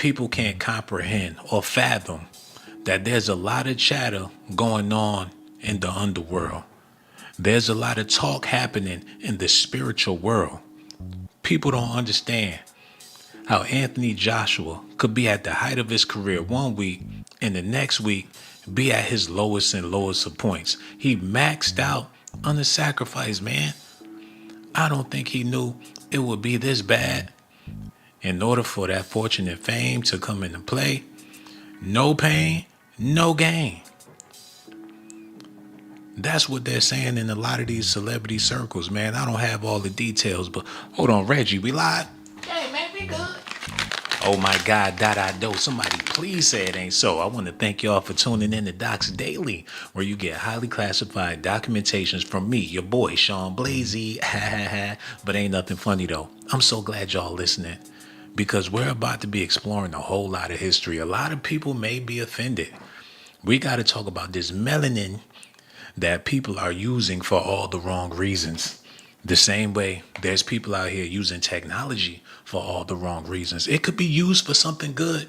People can't comprehend or fathom that there's a lot of chatter going on in the underworld. There's a lot of talk happening in the spiritual world. People don't understand how Anthony Joshua could be at the height of his career one week and the next week be at his lowest and lowest of points. He maxed out on the sacrifice, man. I don't think he knew it would be this bad. In order for that fortune and fame to come into play, no pain, no gain. That's what they're saying in a lot of these celebrity circles, man. I don't have all the details, but hold on, Reggie, we live? Hey, man, we good. Oh my God, do. Somebody please say it ain't so. I want to thank y'all for tuning in to DOCZ Daily, where you get highly classified documentations from me, your boy, Sean Blasey. But ain't nothing funny though. I'm so glad y'all listening, because we're about to be exploring a whole lot of history. A lot of people may be offended. We got to talk about this melanin that people are using for all the wrong reasons. The same way there's people out here using technology for all the wrong reasons. It could be used for something good,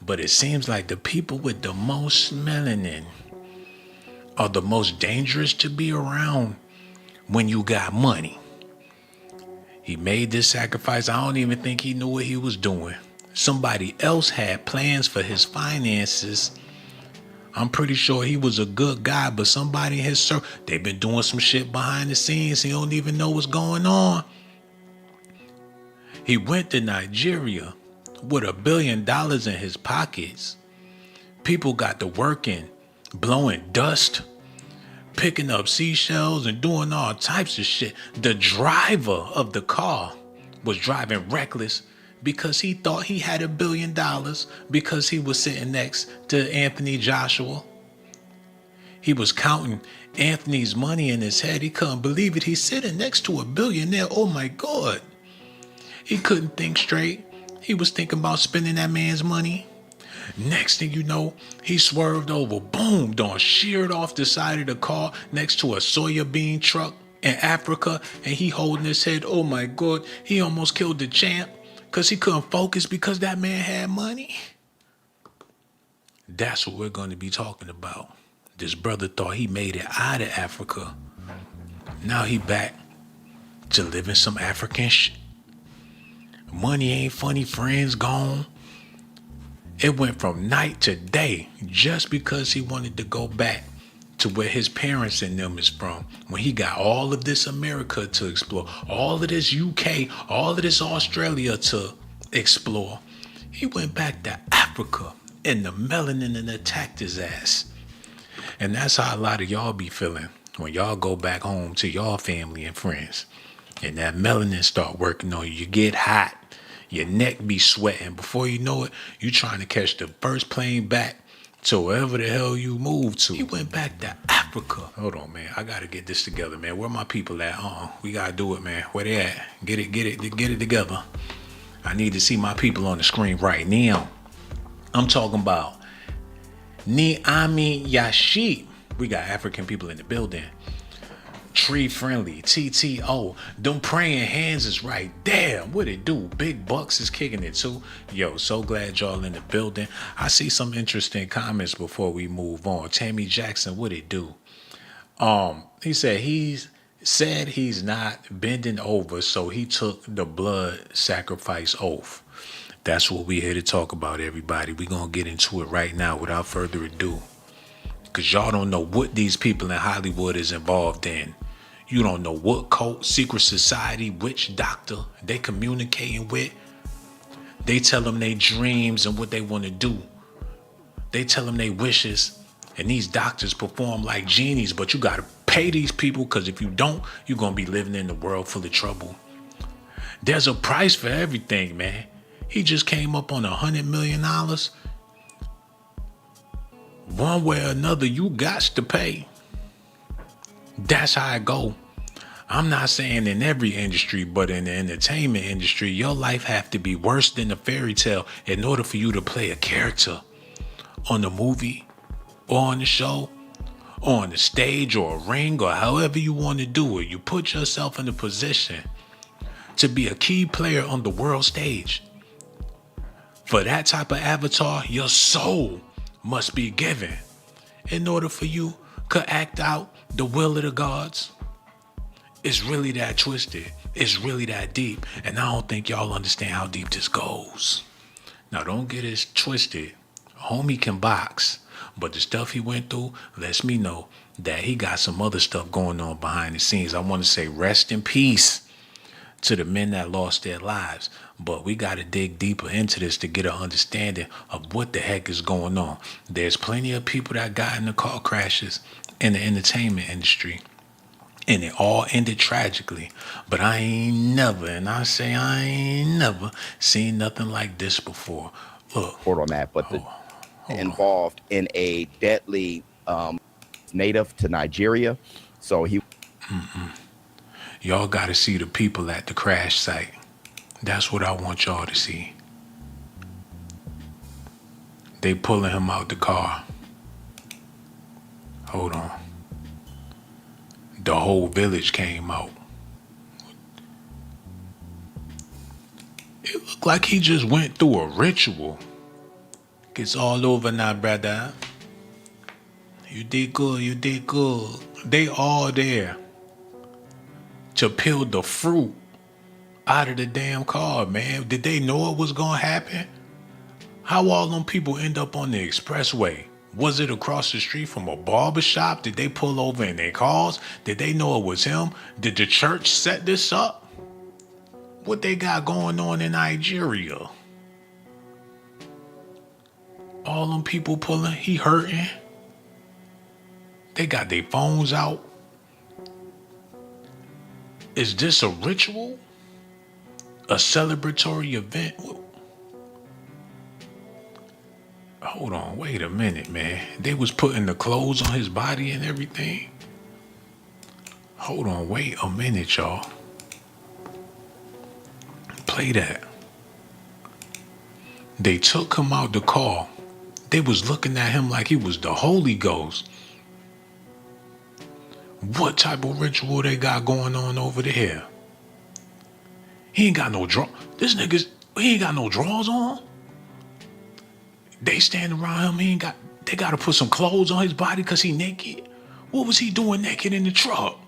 but it seems like the people with the most melanin are the most dangerous to be around when you got money. He made this sacrifice. I don't even think he knew what he was doing. Somebody else had plans for his finances. I'm pretty sure he was a good guy, but somebody in his circle, they've been doing some shit behind the scenes. He don't even know what's going on. He went to Nigeria with $1 billion in his pockets. People got to working, blowing dust, picking up seashells and doing all types of shit. The driver of the car was driving reckless because he thought he had $1 billion because he was sitting next to Anthony Joshua. He was counting Anthony's money in his head. He couldn't believe it. He's sitting next to a billionaire. Oh my God. He couldn't think straight. He was thinking about spending that man's money. Next thing you know, he swerved over, boom, done sheared off the side of the car next to a soya bean truck in Africa, and he holding his head. Oh my God, he almost killed the champ because he couldn't focus because that man had money. That's what we're going to be talking about. This brother thought he made it out of Africa. Now he back to living some African shit. Money ain't funny, friends gone. It went from night to day just because he wanted to go back to where his parents and them is from. When he got all of this America to explore, all of this UK, all of this Australia to explore, he went back to Africa and the melanin and attacked his ass. And that's how a lot of y'all be feeling when y'all go back home to y'all family and friends. And that melanin start working on you. You get hot. Your neck be sweating. Before you know it, you trying to catch the first plane back to wherever the hell you moved to. He went back to Africa. Hold on, man. I got to get this together, man. Where my people at? We got to do it, man. Where they at? Get it together. I need to see my people on the screen right now. I'm talking about Niami Yashid. We got African people in the building. Tree Friendly, TTO. Them praying hands is right there. What it do? Big Bucks is kicking it too. Yo, so glad y'all in the building. I see some interesting comments before we move on. Tammy Jackson, what it do? He said he's not bending over, so he took the blood sacrifice oath. That's what we here to talk about, everybody. We gonna get into it right now without further ado. Cause y'all don't know what these people in Hollywood is involved in. You don't know what cult, secret society, witch doctor they communicating with. They tell them their dreams and what they want to do. They tell them their wishes. And these doctors perform like genies, but you got to pay these people, because if you don't, you're going to be living in a world full of trouble. There's a price for everything, man. He just came up on $100 million. One way or another, you got to pay. That's how it go. I'm not saying in every industry, but in the entertainment industry, your life have to be worse than a fairy tale in order for you to play a character on the movie or on the show or on the stage or a ring or however you want to do it. You put yourself in a position to be a key player on the world stage For that type of avatar, your soul must be given in order for you to act out the will of the gods. It's really that twisted. It's really that deep. And I don't think y'all understand how deep this goes. Now, don't get it twisted. Homie can box, but the stuff he went through lets me know that he got some other stuff going on behind the scenes. I want to say rest in peace to the men that lost their lives. But we got to dig deeper into this to get an understanding of what the heck is going on. There's plenty of people that got in the car crashes in the entertainment industry, and it all ended tragically. But I ain't never, and I say I ain't never seen nothing like this before. Look. On that, but involved in a deadly native to Nigeria. So he... Y'all got to see the people at the crash site. That's what I want y'all to see. They pulling him out the car. Hold on. The whole village came out. It looked like he just went through a ritual. It's all over now, brother. You did good, you did good. They all there to peel the fruit out of the damn car, man. Did they know it was gonna happen? How all them people end up on the expressway? Was it across the street from a barber shop? Did they pull over in their cars? Did they know it was him? Did the church set this up? What they got going on in Nigeria? All them people pulling, he hurting. They got their phones out. Is this a ritual? A celebratory event? Hold on, wait a minute, man. They was putting the clothes on his body and everything. Hold on, wait a minute, y'all. Play that. They took him out the car. They was looking at him like he was the Holy Ghost. What type of ritual they got going on over there? He ain't got no draw. This nigga's, he ain't got no drawers on. They stand around him. They got to put some clothes on his body because he naked. What was he doing naked in the truck?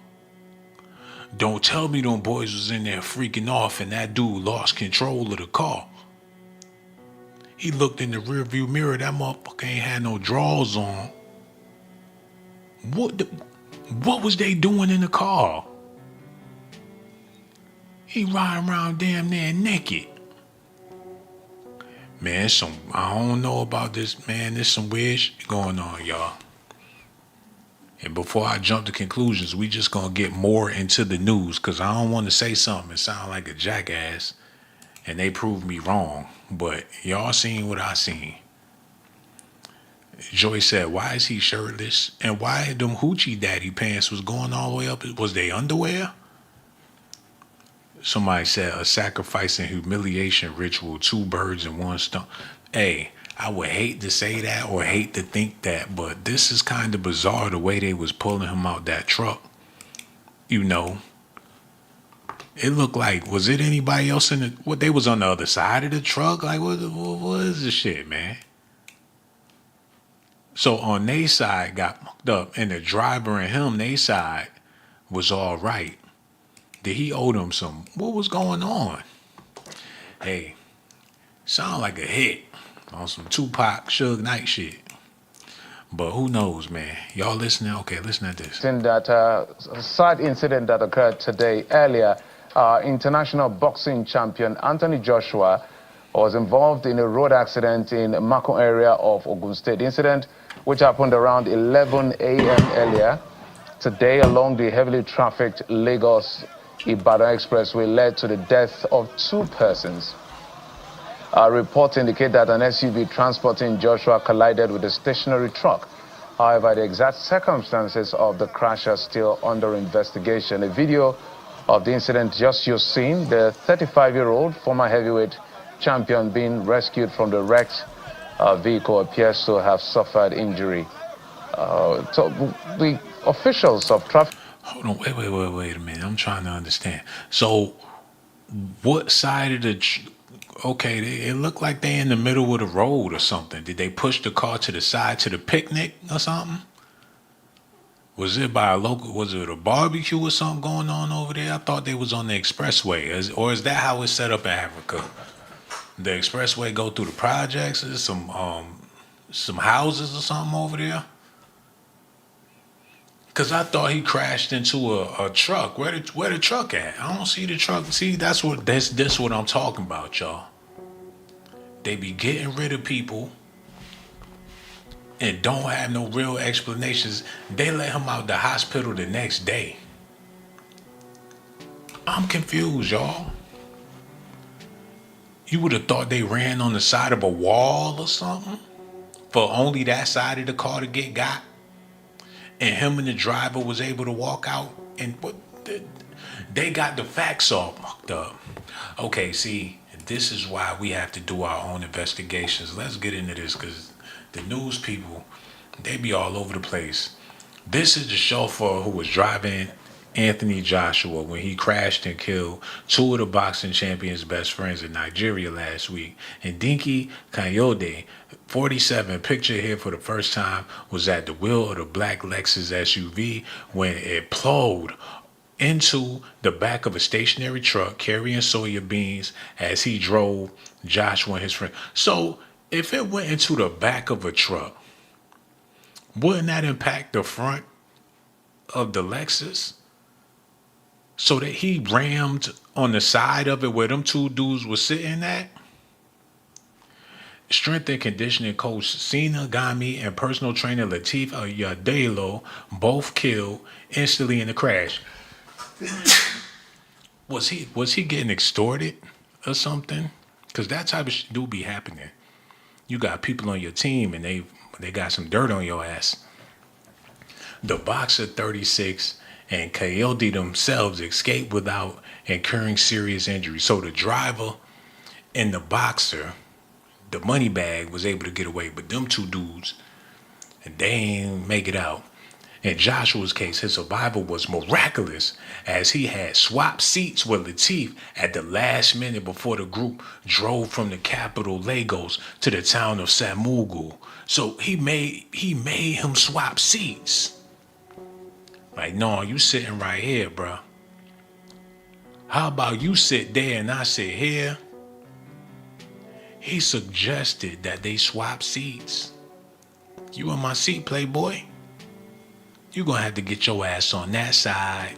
Don't tell me them boys was in there freaking off and that dude lost control of the car. He looked in the rearview mirror. That motherfucker ain't had no drawers on. What was they doing in the car? He riding around damn near naked. Man, I don't know about this, man. There's some weird shit going on, y'all. And before I jump to conclusions, we just gonna get more into the news because I don't want to say something and sound like a jackass and they prove me wrong. But y'all seen what I seen. Joy said, why is he shirtless? And why them hoochie daddy pants was going all the way up? Was they underwear? Somebody said a sacrifice and humiliation ritual, 2 birds and 1 stone. Hey, I would hate to say that or hate to think that, but this is kind of bizarre the way they was pulling him out that truck. You know, it looked like, was it anybody else in the, what, they was on the other side of the truck? Like, what is this shit, man? So on their side got fucked up and the driver and him, their side was all right. Did he owe them some? What was going on? Hey, sound like a hit on some Tupac, Suge Knight shit. But who knows, man? Y'all listening? Okay, listen to this. In that sad incident that occurred today earlier, international boxing champion Anthony Joshua was involved in a road accident in Mako area of Ogun State. The incident, which happened around 11 a.m. earlier today along the heavily trafficked Lagos-Ibadan Expressway, led to the death of 2 persons. Reports indicate that an SUV transporting Joshua collided with a stationary truck. However, the exact circumstances of the crash are still under investigation. A video of the incident just you've seen, the 35-year-old former heavyweight champion being rescued from the wrecked vehicle appears to have suffered injury. So the officials of traffic... Hold on, wait a minute. I'm trying to understand. So what side of the... Okay, it looked like they in the middle of the road or something. Did they push the car to the side to the picnic or something? Was it by a local? Was it a barbecue or something going on over there? I thought they was on the expressway. Or is that how it's set up in Africa? The expressway go through the projects. Is some houses or something over there? Cause I thought he crashed into a truck. Where the truck at? I don't see the truck. See, that's what I'm talking about, y'all. They be getting rid of people and don't have no real explanations. They let him out the hospital the next day. I'm confused, y'all. You would have thought they ran on the side of a wall or something for only that side of the car to get got, and him and the driver was able to walk out. And what? They got the facts all mucked up. Okay, see, this is why we have to do our own investigations. Let's get into this because the news people, they be all over the place. This is the chauffeur who was driving Anthony Joshua when he crashed and killed two of the boxing champions' best friends in Nigeria last week. And Dinky Kayode, 47, pictured here for the first time, was at the wheel of the black Lexus SUV when it plowed into the back of a stationary truck carrying soya beans as he drove Joshua and his friend. So if it went into the back of a truck, wouldn't that impact the front of the Lexus? So that he rammed on the side of it where them two dudes were sitting at? Strength and conditioning coach Sina Gami and personal trainer Latif Yadelo both killed instantly in the crash. Was he getting extorted or something? Because that type of shit do be happening. You got people on your team and they got some dirt on your ass. The boxer 36 and Coyote themselves escaped without incurring serious injury. So the driver and the boxer, the money bag, was able to get away, but them two dudes, they ain't make it out. In Joshua's case, his survival was miraculous as he had swapped seats with Latif at the last minute before the group drove from the capital Lagos to the town of Samugu. So he made him swap seats. Like, no, you sitting right here, bro. How about you sit there and I sit here? He suggested that they swap seats. You in my seat, playboy? You're going to have to get your ass on that side.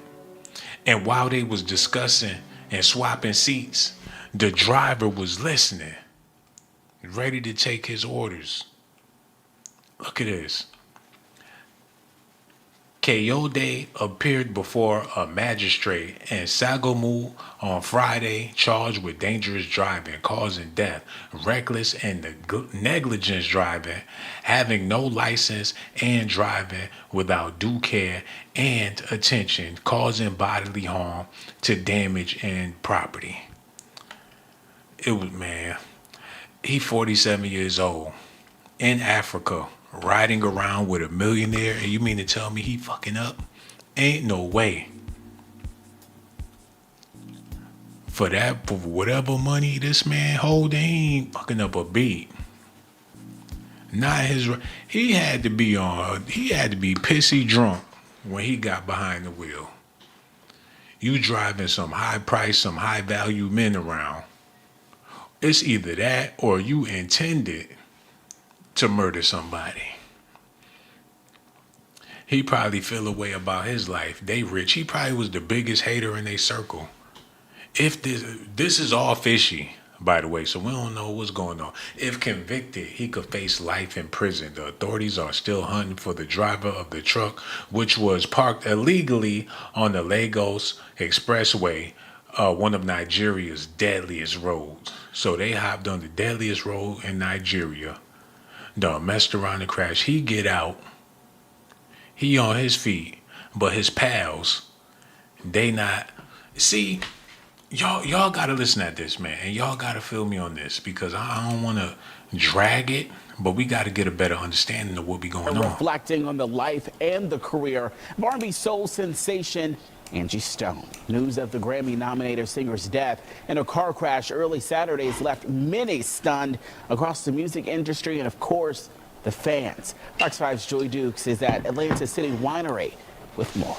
And while they was discussing and swapping seats, the driver was listening, ready to take his orders. Look at this. Kayode appeared before a magistrate in Sagamu on Friday, charged with dangerous driving, causing death, reckless and negligence driving, having no license, and driving without due care and attention, causing bodily harm to damage and property. It was, man, he 47 years old in Africa, riding around with a millionaire, and you mean to tell me he fucking up? Ain't no way. For whatever money this man hold, they ain't fucking up a beat. Not his. He had to be pissy drunk when he got behind the wheel. You driving some high price, some high value men around. It's either that or you intended to murder somebody. He probably feel a way about his life. They rich. He probably was the biggest hater in their circle. If this is all fishy, by the way, so we don't know what's going on. If convicted, he could face life in prison. The authorities are still hunting for the driver of the truck, which was parked illegally on the Lagos Expressway, one of Nigeria's deadliest roads. So they hopped on the deadliest road in Nigeria. Done messed around and crashed. He get out. He on his feet. But his pals, they not. See, y'all gotta listen at this, man. And y'all gotta feel me on this. Because I don't want to drag it. But we got to get a better understanding of what be going on. Reflecting on the life and the career of R&B soul sensation Angie Stone. News of the Grammy-nominated singer's death in a car crash early Saturday has left many stunned across the music industry and, of course, the fans. Fox 5's Joy Dukes is at Atlanta City Winery with more.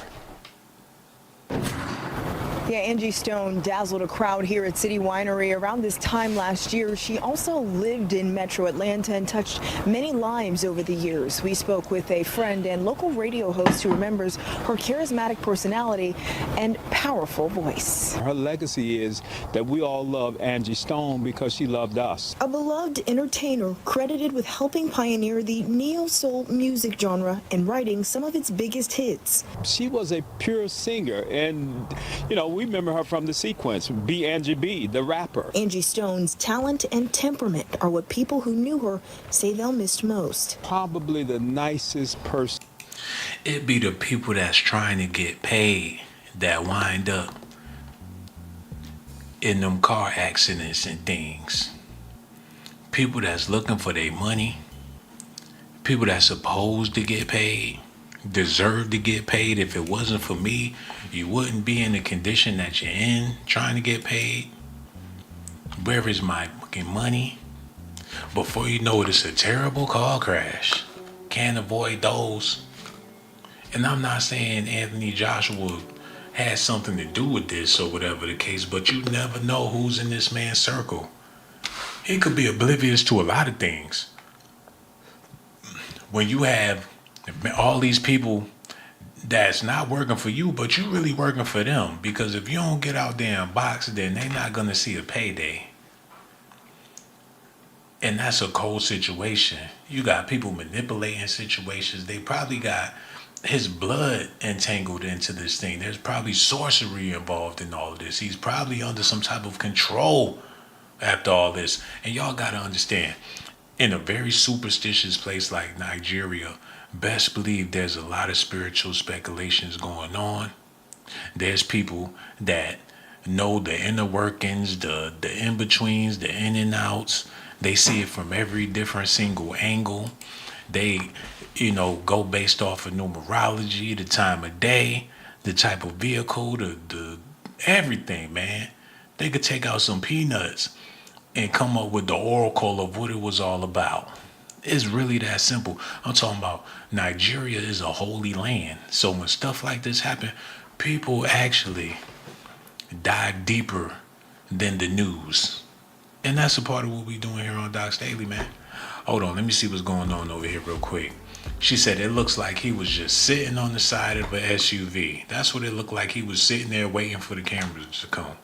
Yeah, Angie Stone dazzled a crowd here at City Winery around this time last year. She also lived in Metro Atlanta and touched many lives over the years. We spoke with a friend and local radio host who remembers her charismatic personality and powerful voice. Her legacy is that we all love Angie Stone because she loved us. A beloved entertainer credited with helping pioneer the neo-soul music genre and writing some of its biggest hits. She was a pure singer, and, you know, we remember her from the sequence, B. Angie B., the rapper. Angie Stone's talent and temperament are what people who knew her say they'll miss most. Probably the nicest person. It be the people that's trying to get paid that wind up in them car accidents and things. People that's looking for their money. People that's supposed to get paid. Deserve to get paid. If it wasn't for me, you wouldn't be in the condition that you're in trying to get paid. Where is my fucking money? Before you know it, it's a terrible car crash. Can't avoid those. And I'm not saying Anthony Joshua had something to do with this or whatever the case, but you never know who's in this man's circle. He could be oblivious to a lot of things. When you have all these people that's not working for you, but you really working for them, because if you don't get out there and box, then they're not going to see a payday. And that's a cold situation. You got people manipulating situations. They probably got his blood entangled into this thing. There's probably sorcery involved in all of this. He's probably under some type of control after all this. And y'all got to understand, in a very superstitious place like Nigeria, best believe there's a lot of spiritual speculations going on. There's people that know the inner workings, the in-betweens, the in and outs. They see it from every different single angle. They, go based off of numerology, the time of day, the type of vehicle, the everything, man. They could take out some peanuts and come up with the oracle of what it was all about. It's really that simple. I'm talking about Nigeria is a holy land. So when stuff like this happen, people actually dive deeper than the news. And that's a part of what we doing here on Docs Daily, man. Hold on, let me see what's going on over here real quick. She said it looks like he was just sitting on the side of an SUV. That's what it looked like. He was sitting there waiting for the cameras to come.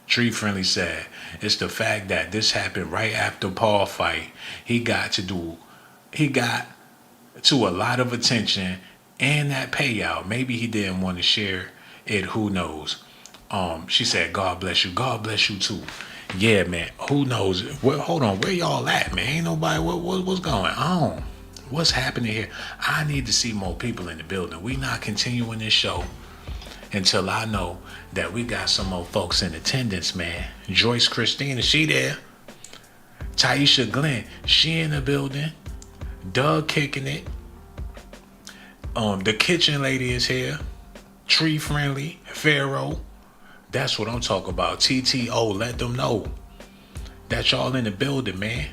Tree Friendly said, it's the fact that this happened right after Paul fight. He got to a lot of attention and that payout. Maybe he didn't want to share it. Who knows? She said, God bless you. God bless you too. Yeah, man. Who knows? Well, hold on. Where y'all at, man? Ain't nobody. What's going on? What's happening here? I need to see more people in the building. We not continuing this show until I know that we got some more folks in attendance, man. Joyce Christina, she there. Taisha Glenn, she in the building. Doug kicking it. The kitchen lady is here. Tree Friendly, Pharaoh. That's what I'm talking about. TTO, let them know that y'all in the building, man.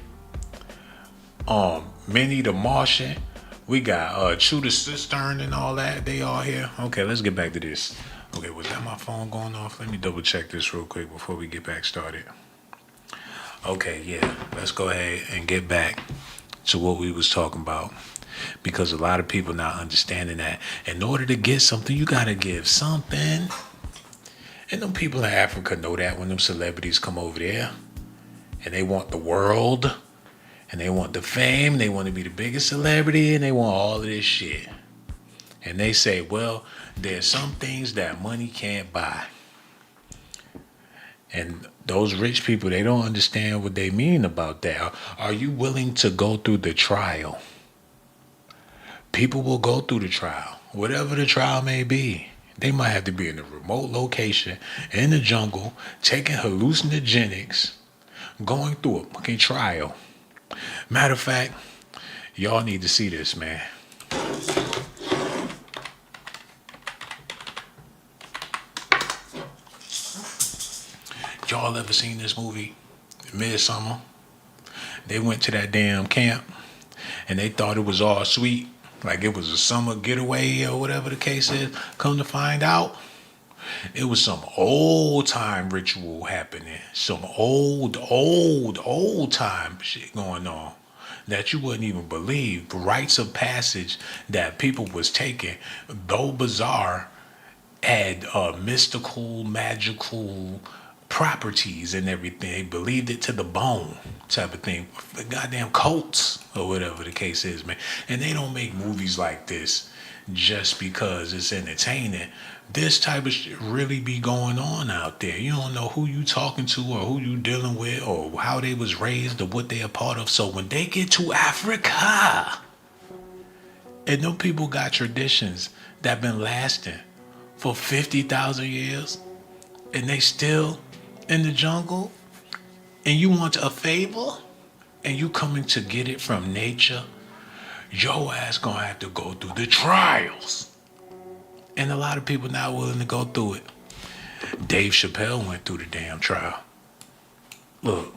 Minnie the Martian. We got Chew the Cistern and all that. They all here. Okay, let's get back to this. Okay, was that my phone going off? Let me double check this real quick before we get back started. Okay, yeah, let's go ahead and get back to what we was talking about, because a lot of people not understanding that in order to get something, you gotta give something. And them people in Africa know that when them celebrities come over there and they want the world and they want the fame, they want to be the biggest celebrity, and they want all of this shit. And they say, well, there's some things that money can't buy. And those rich people, they don't understand what they mean about that. Are you willing to go through the trial? People will go through the trial, whatever the trial may be. They might have to be in a remote location, in the jungle, taking hallucinogenics, going through a fucking trial. Matter of fact, y'all need to see this, man. Y'all ever seen this movie, Midsummer? They went to that damn camp and they thought it was all sweet, like it was a summer getaway or whatever the case is. Come to find out, it was some old time ritual happening, some old time shit going on that you wouldn't even believe. Rites of passage that people was taking, though bizarre, had mystical, magical properties and everything. They believed it to the bone, type of thing. The goddamn cults or whatever the case is, man. And they don't make movies like this just because it's entertaining. This type of shit really be going on out there. You don't know who you talking to or who you dealing with or how they was raised or what they a part of. So when they get to Africa, and them people got traditions that been lasting for 50,000 years, and they still in the jungle, and you want a favor, and you coming to get it from nature, your ass gonna have to go through the trials. And a lot of people not willing to go through it. Dave Chappelle went through the damn trial. Look.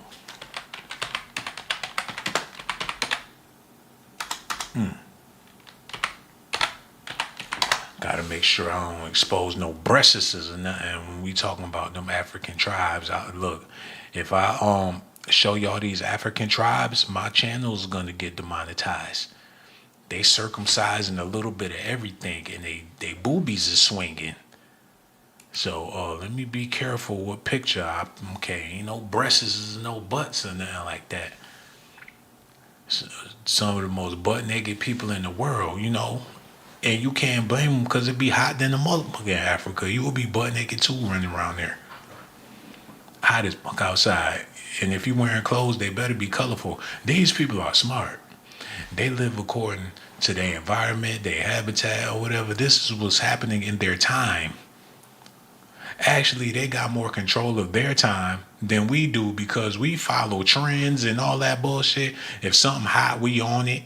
Gotta make sure I don't expose no breasts or nothing when we talking about them African tribes. Look, if I show y'all these African tribes, my channel is gonna get demonetized. They circumcising a little bit of everything, and they boobies is swinging. So let me be careful what picture ain't no breasts, no butts or nothing like that. So, some of the most butt naked people in the world, you know. And you can't blame them because it be hot than the motherfucker in Africa. You will be butt naked too running around there. Hot as fuck outside. And if you wearing clothes, they better be colorful. These people are smart. They live according to their environment, their habitat, or whatever. This is what's happening in their time. Actually, they got more control of their time than we do because we follow trends and all that bullshit. If something hot, we on it.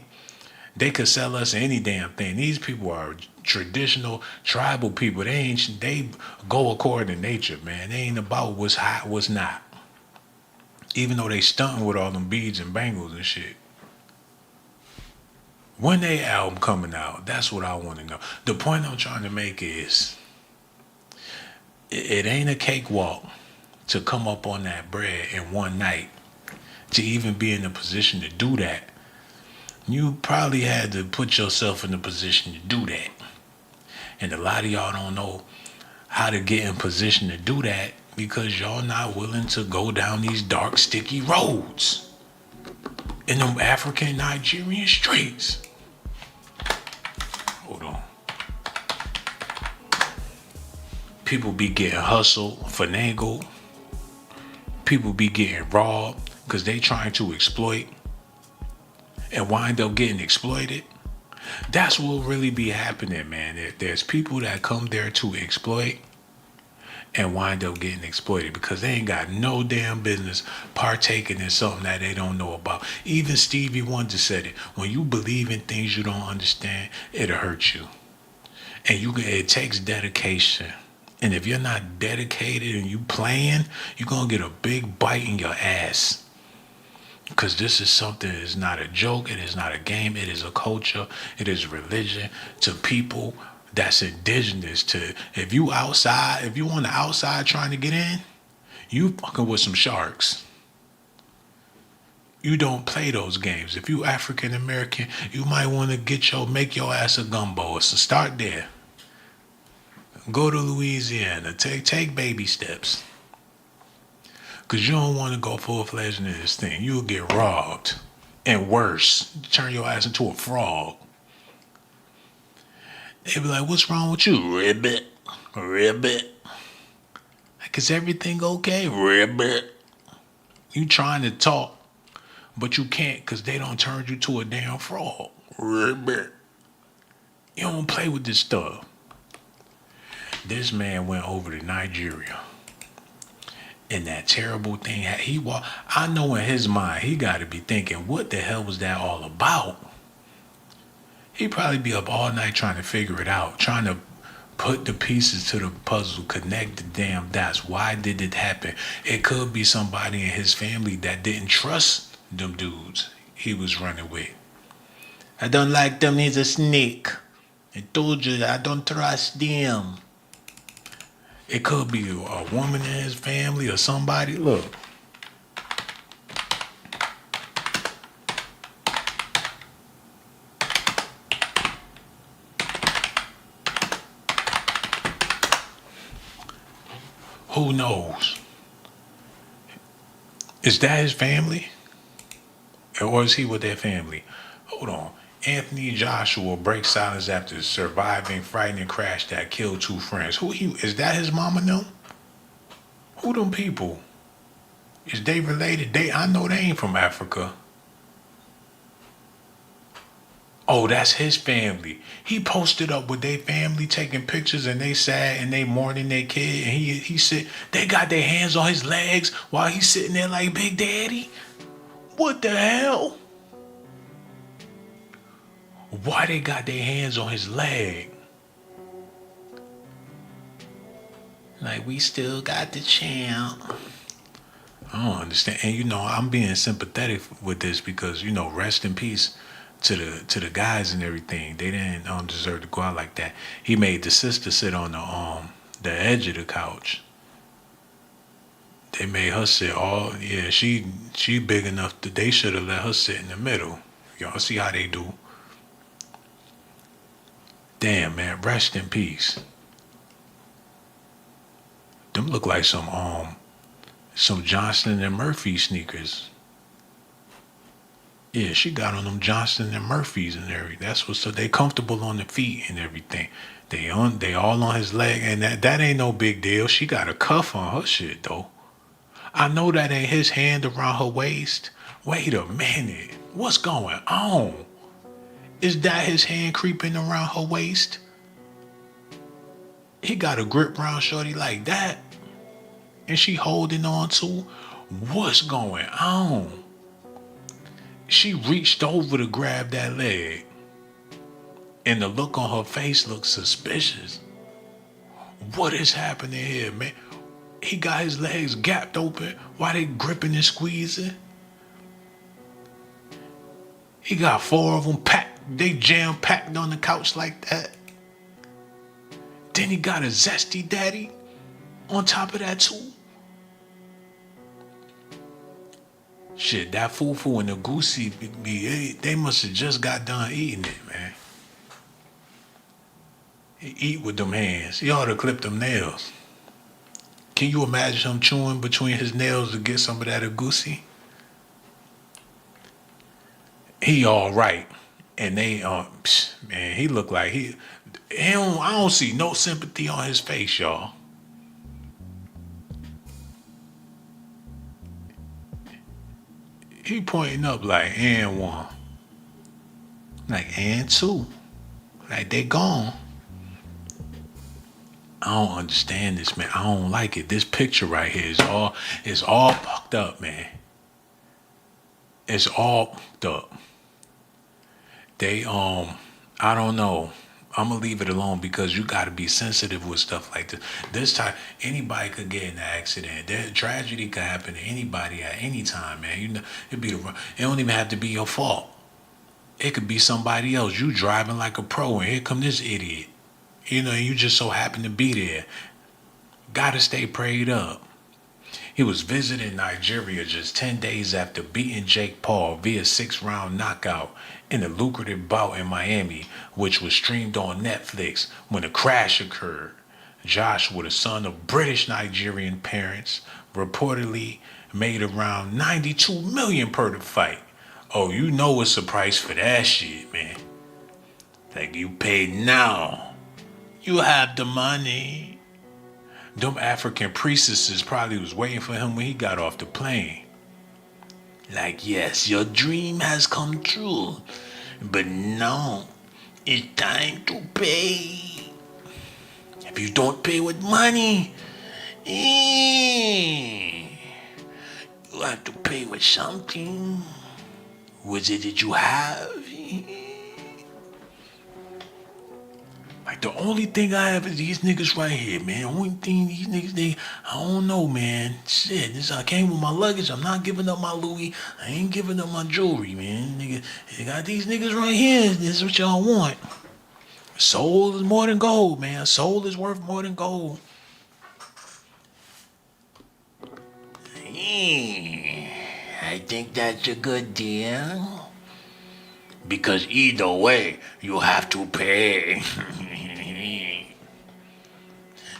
They could sell us any damn thing. These people are traditional tribal people. They go according to nature, man. They ain't about what's hot, what's not. Even though they stunting with all them beads and bangles and shit. When they album coming out, that's what I want to know. The point I'm trying to make is, it ain't a cakewalk to come up on that bread in one night. To even be in a position to do that, you probably had to put yourself in a position to do that. And a lot of y'all don't know how to get in position to do that because y'all not willing to go down these dark, sticky roads in them African Nigerian streets. Hold on. People be getting hustled, finagled. People be getting robbed because they trying to exploit and wind up getting exploited. That's what really be happening, man. There's people that come there to exploit and wind up getting exploited because they ain't got no damn business partaking in something that they don't know about. Even Stevie Wonder said it. When you believe in things you don't understand, it'll hurt you. And it takes dedication. And if you're not dedicated and you playing, you're going to get a big bite in your ass. Because this is something that is not a joke. It is not a game. It is a culture. It is religion to people that's indigenous to. If you on the outside trying to get in, you fucking with some sharks. You don't play those games. If you African American, you might want to make your ass a gumbo. So start there. Go to Louisiana. Take baby steps. Because you don't want to go full-fledged into this thing. You'll get robbed. And worse, turn your ass into a frog. They be like, what's wrong with you? Ribbit. Like, is everything okay? Ribbit. You trying to talk, but you can't because they don't turn you to a damn frog. Ribbit. You don't play with this stuff. This man went over to Nigeria. And that terrible thing, I know in his mind, he got to be thinking, what the hell was that all about? He'd probably be up all night trying to figure it out, trying to Put the pieces to the puzzle, connect the damn dots. Why did it happen? It could be somebody in his family that didn't trust them dudes he was running with. I don't like them, he's a snake. I told you I don't trust them. It could be a woman in his family or somebody. Look. Who knows? Is that his family? Or is he with their family? Hold on. Anthony Joshua breaks silence after surviving frightening crash that killed two friends. Is that his mama now? Who them people? Is they related? I know they ain't from Africa. Oh, that's his family. He posted up with their family taking pictures and they sad and they mourning their kid. And he said they got their hands on his legs while he's sitting there like Big Daddy. What the hell? Why they got their hands on his leg? Like, we still got the champ. I don't understand. And I'm being sympathetic with this because, rest in peace to the guys and everything. They didn't deserve to go out like that. He made the sister sit on the edge of the couch. They made her sit she big enough that they should have let her sit in the middle. Y'all see how they do. Damn, man, rest in peace. Them look like some Johnston and Murphy sneakers. Yeah, she got on them Johnston and Murphys and everything. That's so they comfortable on the feet and everything. They all on his leg, and that ain't no big deal. She got a cuff on her shit though. I know that ain't his hand around her waist. Wait a minute, what's going on? Is that his hand creeping around her waist? He got a grip around shorty like that, and she holding on to. What's going on? She reached over to grab that leg, and the look on her face looks suspicious. What is happening here, man? He got his legs gapped open while they gripping and squeezing. He got 4 of them packed. They jam-packed on the couch like that. Then he got a zesty daddy on top of that too. Shit, that fufu and the goosey, they must have just got done eating it, man. He eat with them hands. He ought to clip them nails. Can you imagine him chewing between his nails to get some of that goosey? He all right. And they, man, he look like I don't see no sympathy on his face, y'all. He pointing up like, and 1. Like, and 2. Like, they gone. I don't understand this, man. I don't like it. This picture right here is all fucked up, man. It's all fucked up. They, I don't know. I'm gonna leave it alone because you gotta be sensitive with stuff like this. This time, anybody could get in an accident. Tragedy could happen to anybody at any time, man. It don't even have to be your fault. It could be somebody else. You driving like a pro, and here come this idiot. You just so happen to be there. Gotta stay prayed up. He was visiting Nigeria just 10 days after beating Jake Paul via 6-round knockout in a lucrative bout in Miami, which was streamed on Netflix when a crash occurred. Joshua, the son of British Nigerian parents, reportedly made around $92 million per the fight. Oh, you know what's the price for that shit, man. Like, you paid now. You have the money. Them African priestesses probably was waiting for him when he got off the plane. Like, yes, your dream has come true, but now it's time to pay. If you don't pay with money, you have to pay with something. What is it that you have? The only thing I have is these niggas right here, man. Only thing these niggas, I don't know, man. Shit, this I came with my luggage. I'm not giving up my Louis. I ain't giving up my jewelry, man. Nigga, they got these niggas right here. This is what y'all want. Soul is more than gold, man. Soul is worth more than gold. I think that's a good deal. Because either way, you have to pay.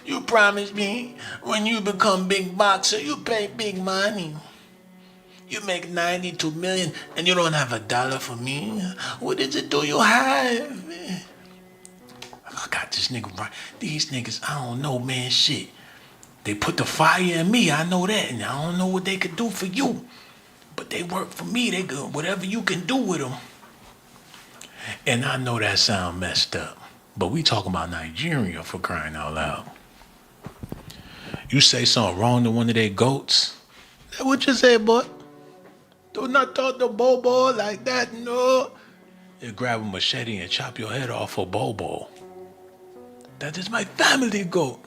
You promise me when you become big boxer, you pay big money. You make 92 million and you don't have a dollar for me. What is it do you have? I got this nigga right. These niggas, I don't know, man, shit. They put the fire in me, I know that, and I don't know what they could do for you. But they work for me, they good, whatever you can do with them. And I know that sound messed up, but we talking about Nigeria for crying out loud. You say something wrong to one of their goats, that what you say, boy? Do not talk to Bobo like that, no. You grab a machete and chop your head off for Bobo. That is my family goat.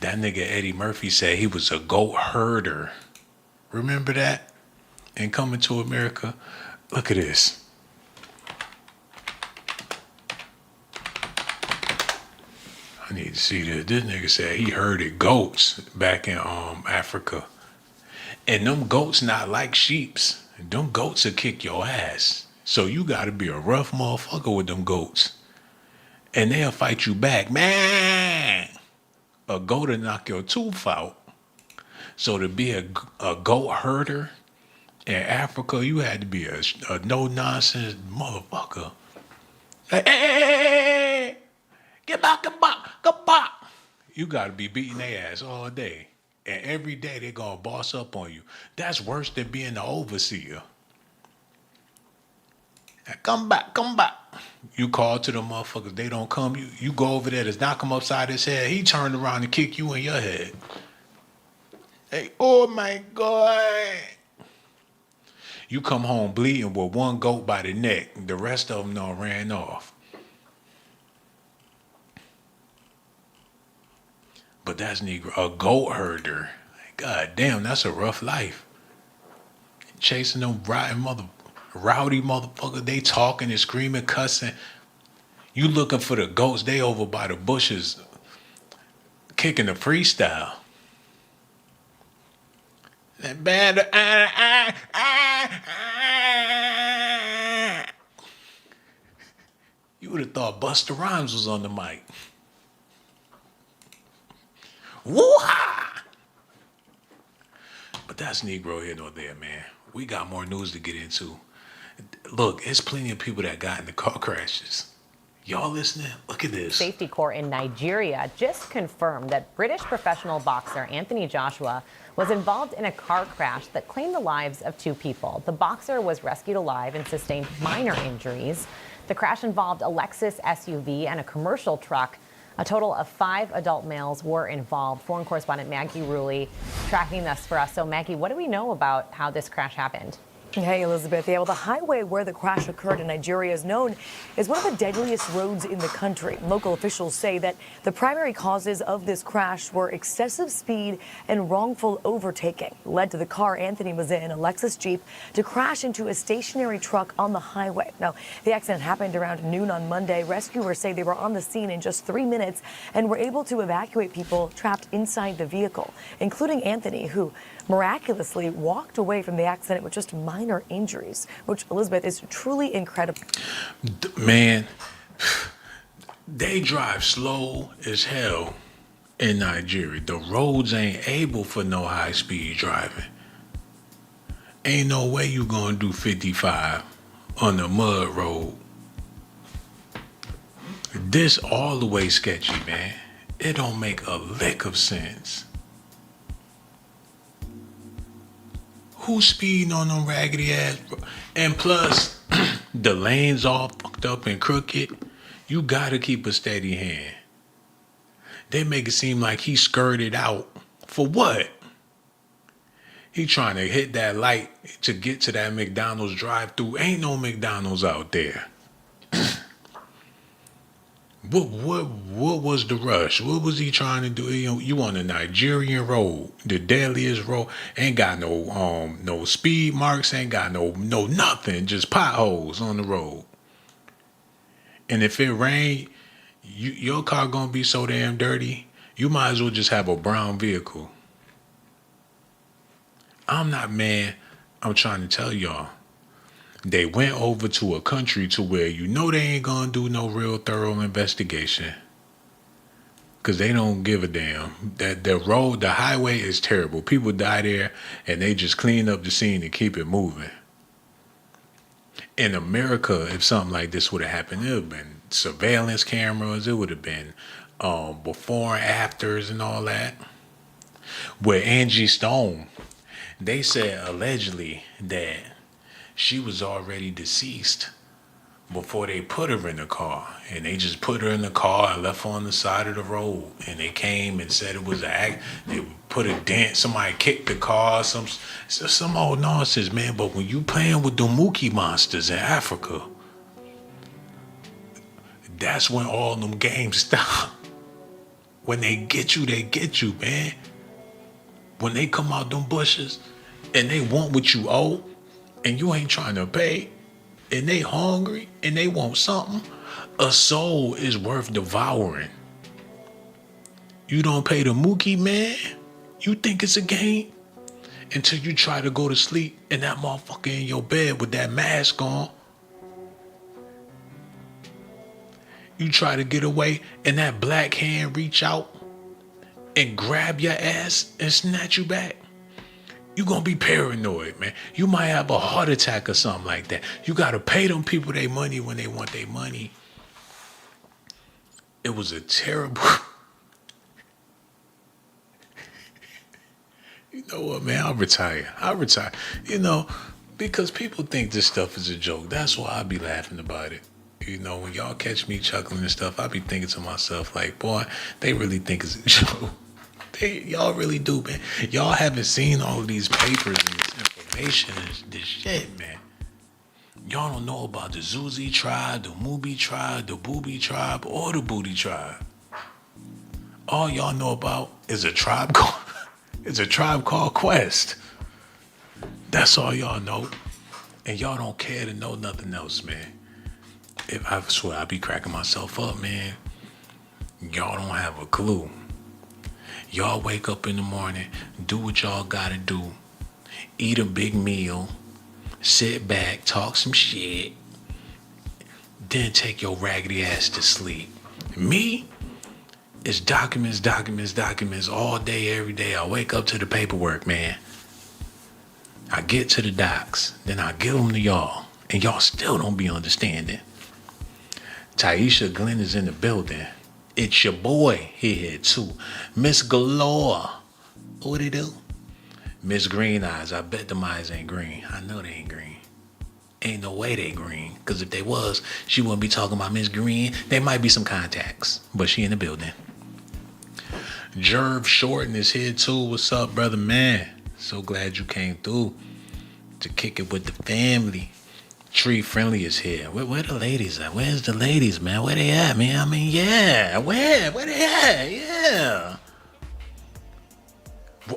That nigga Eddie Murphy said he was a goat herder. Remember that? And Coming to America? Look at this. I need to see this. This nigga said he herded goats back in Africa. And them goats not like sheeps. Them goats will kick your ass. So you gotta be a rough motherfucker with them goats. And they'll fight you back. Man! A goat will knock your tooth out. So to be a goat herder in Africa, you had to be a no-nonsense motherfucker. Hey, get back, get back. You got to be beating their ass all day. And every day they going to boss up on you. That's worse than being the overseer. Now, come back. You call to the motherfuckers, they don't come. You go over there to knock him upside his head. He turned around and kick you in your head. Hey, oh my God. You come home bleeding with one goat by the neck. The rest of them done ran off. But that's Negro, a goat herder. God damn, that's a rough life. Chasing them rowdy motherfuckers. They talking and screaming, cussing. You looking for the goats, they over by the bushes kicking the freestyle. That bad. You would have thought Busta Rhymes was on the mic. Woo-ha! But that's Negro here nor there, man. We got more news to get into. Look, there's plenty of people that got in the car crashes. Y'all listening? Look at this. Safety Corps in Nigeria just confirmed that British professional boxer Anthony Joshua was involved in a car crash that claimed the lives of 2 people. The boxer was rescued alive and sustained minor injuries. The crash involved a Lexus SUV and a commercial truck. A total of 5 adult males were involved. Foreign correspondent Maggie Rulli tracking this for us. So Maggie, what do we know about how this crash happened? Hey, Elizabeth. Yeah, well, the highway where the crash occurred in Nigeria is known as one of the deadliest roads in the country. Local officials say that the primary causes of this crash were excessive speed and wrongful overtaking. Led to the car Anthony was in, a Lexus Jeep, to crash into a stationary truck on the highway. Now, the accident happened around noon on Monday. Rescuers say they were on the scene in just 3 minutes and were able to evacuate people trapped inside the vehicle, including Anthony, who miraculously walked away from the accident with just minor injuries, which, Elizabeth, is truly incredible. Man, they drive slow as hell in Nigeria. The roads ain't able for no high-speed driving. Ain't no way you gonna do 55 on the mud road. This all the way sketchy, man. It don't make a lick of sense. Who's speeding on them raggedy ass? And plus, the lanes all fucked up and crooked. You gotta keep a steady hand. They make it seem like he skirted out. For what? He trying to hit that light to get to that McDonald's drive-thru. Ain't no McDonald's out there. What was the rush? What was he trying to do? You on a Nigerian road, the deadliest road, ain't got no speed marks, ain't got no nothing, just potholes on the road. And if it rain, your car gonna be so damn dirty, you might as well just have a brown vehicle. I'm not mad. I'm trying to tell y'all. They went over to a country to where they ain't gonna do no real thorough investigation. Cause they don't give a damn. That the road, the highway is terrible. People die there and they just clean up the scene and keep it moving. In America, if something like this would have happened, it would have been surveillance cameras, it would have been before and afters and all that. With Angie Stone, they said allegedly that she was already deceased before they put her in the car. And they just put her in the car and left her on the side of the road. And they came and said it was an act. They put a dent. Somebody kicked the car. Some old nonsense, man. But when you playing with the Mookie monsters in Africa, that's when all them games stop. When they get you, man. When they come out them bushes and they want what you owe, and you ain't trying to pay, and they hungry, and they want something, a soul is worth devouring. You don't pay the Mookie, man, you think it's a game? Until you try to go to sleep, and that motherfucker in your bed with that mask on. You try to get away, and that black hand reach out and grab your ass and snatch you back. You gonna be paranoid, man. You might have a heart attack or something like that. You gotta pay them people their money when they want their money. It was a terrible... You know what, man? I'll retire. Because people think this stuff is a joke. That's why I be laughing about it. When y'all catch me chuckling and stuff, I be thinking to myself, like, boy, they really think it's a joke. Y'all really do, man. Y'all haven't seen all of these papers and this information and this shit, man. Y'all don't know about the Zuzi tribe, the Mubi tribe, the Booby tribe, or the Booty tribe. All y'all know about is a tribe called Quest. That's all y'all know. And y'all don't care to know nothing else, man. I swear I be cracking myself up, man. Y'all don't have a clue. Y'all wake up in the morning, do what y'all gotta do, eat a big meal, sit back, talk some shit, then take your raggedy ass to sleep. Me, it's documents all day, every day. I wake up to the paperwork, man. I get to the docs, then I give them to y'all, and y'all still don't be understanding. Taisha Glenn is in the building. It's your boy here too. Miss Galore. What he do? Miss Green Eyes. I bet them eyes ain't green. I know they ain't green. Ain't no way they green. Because if they was, she wouldn't be talking about Miss Green. There might be some contacts. But she in the building. Jerv Shorten is here too. What's up, brother, man? So glad you came through to kick it with the family. Tree Friendly is here. Where the ladies at? Where's the ladies, man? Where they at, man? I mean, yeah. Where they at? Yeah.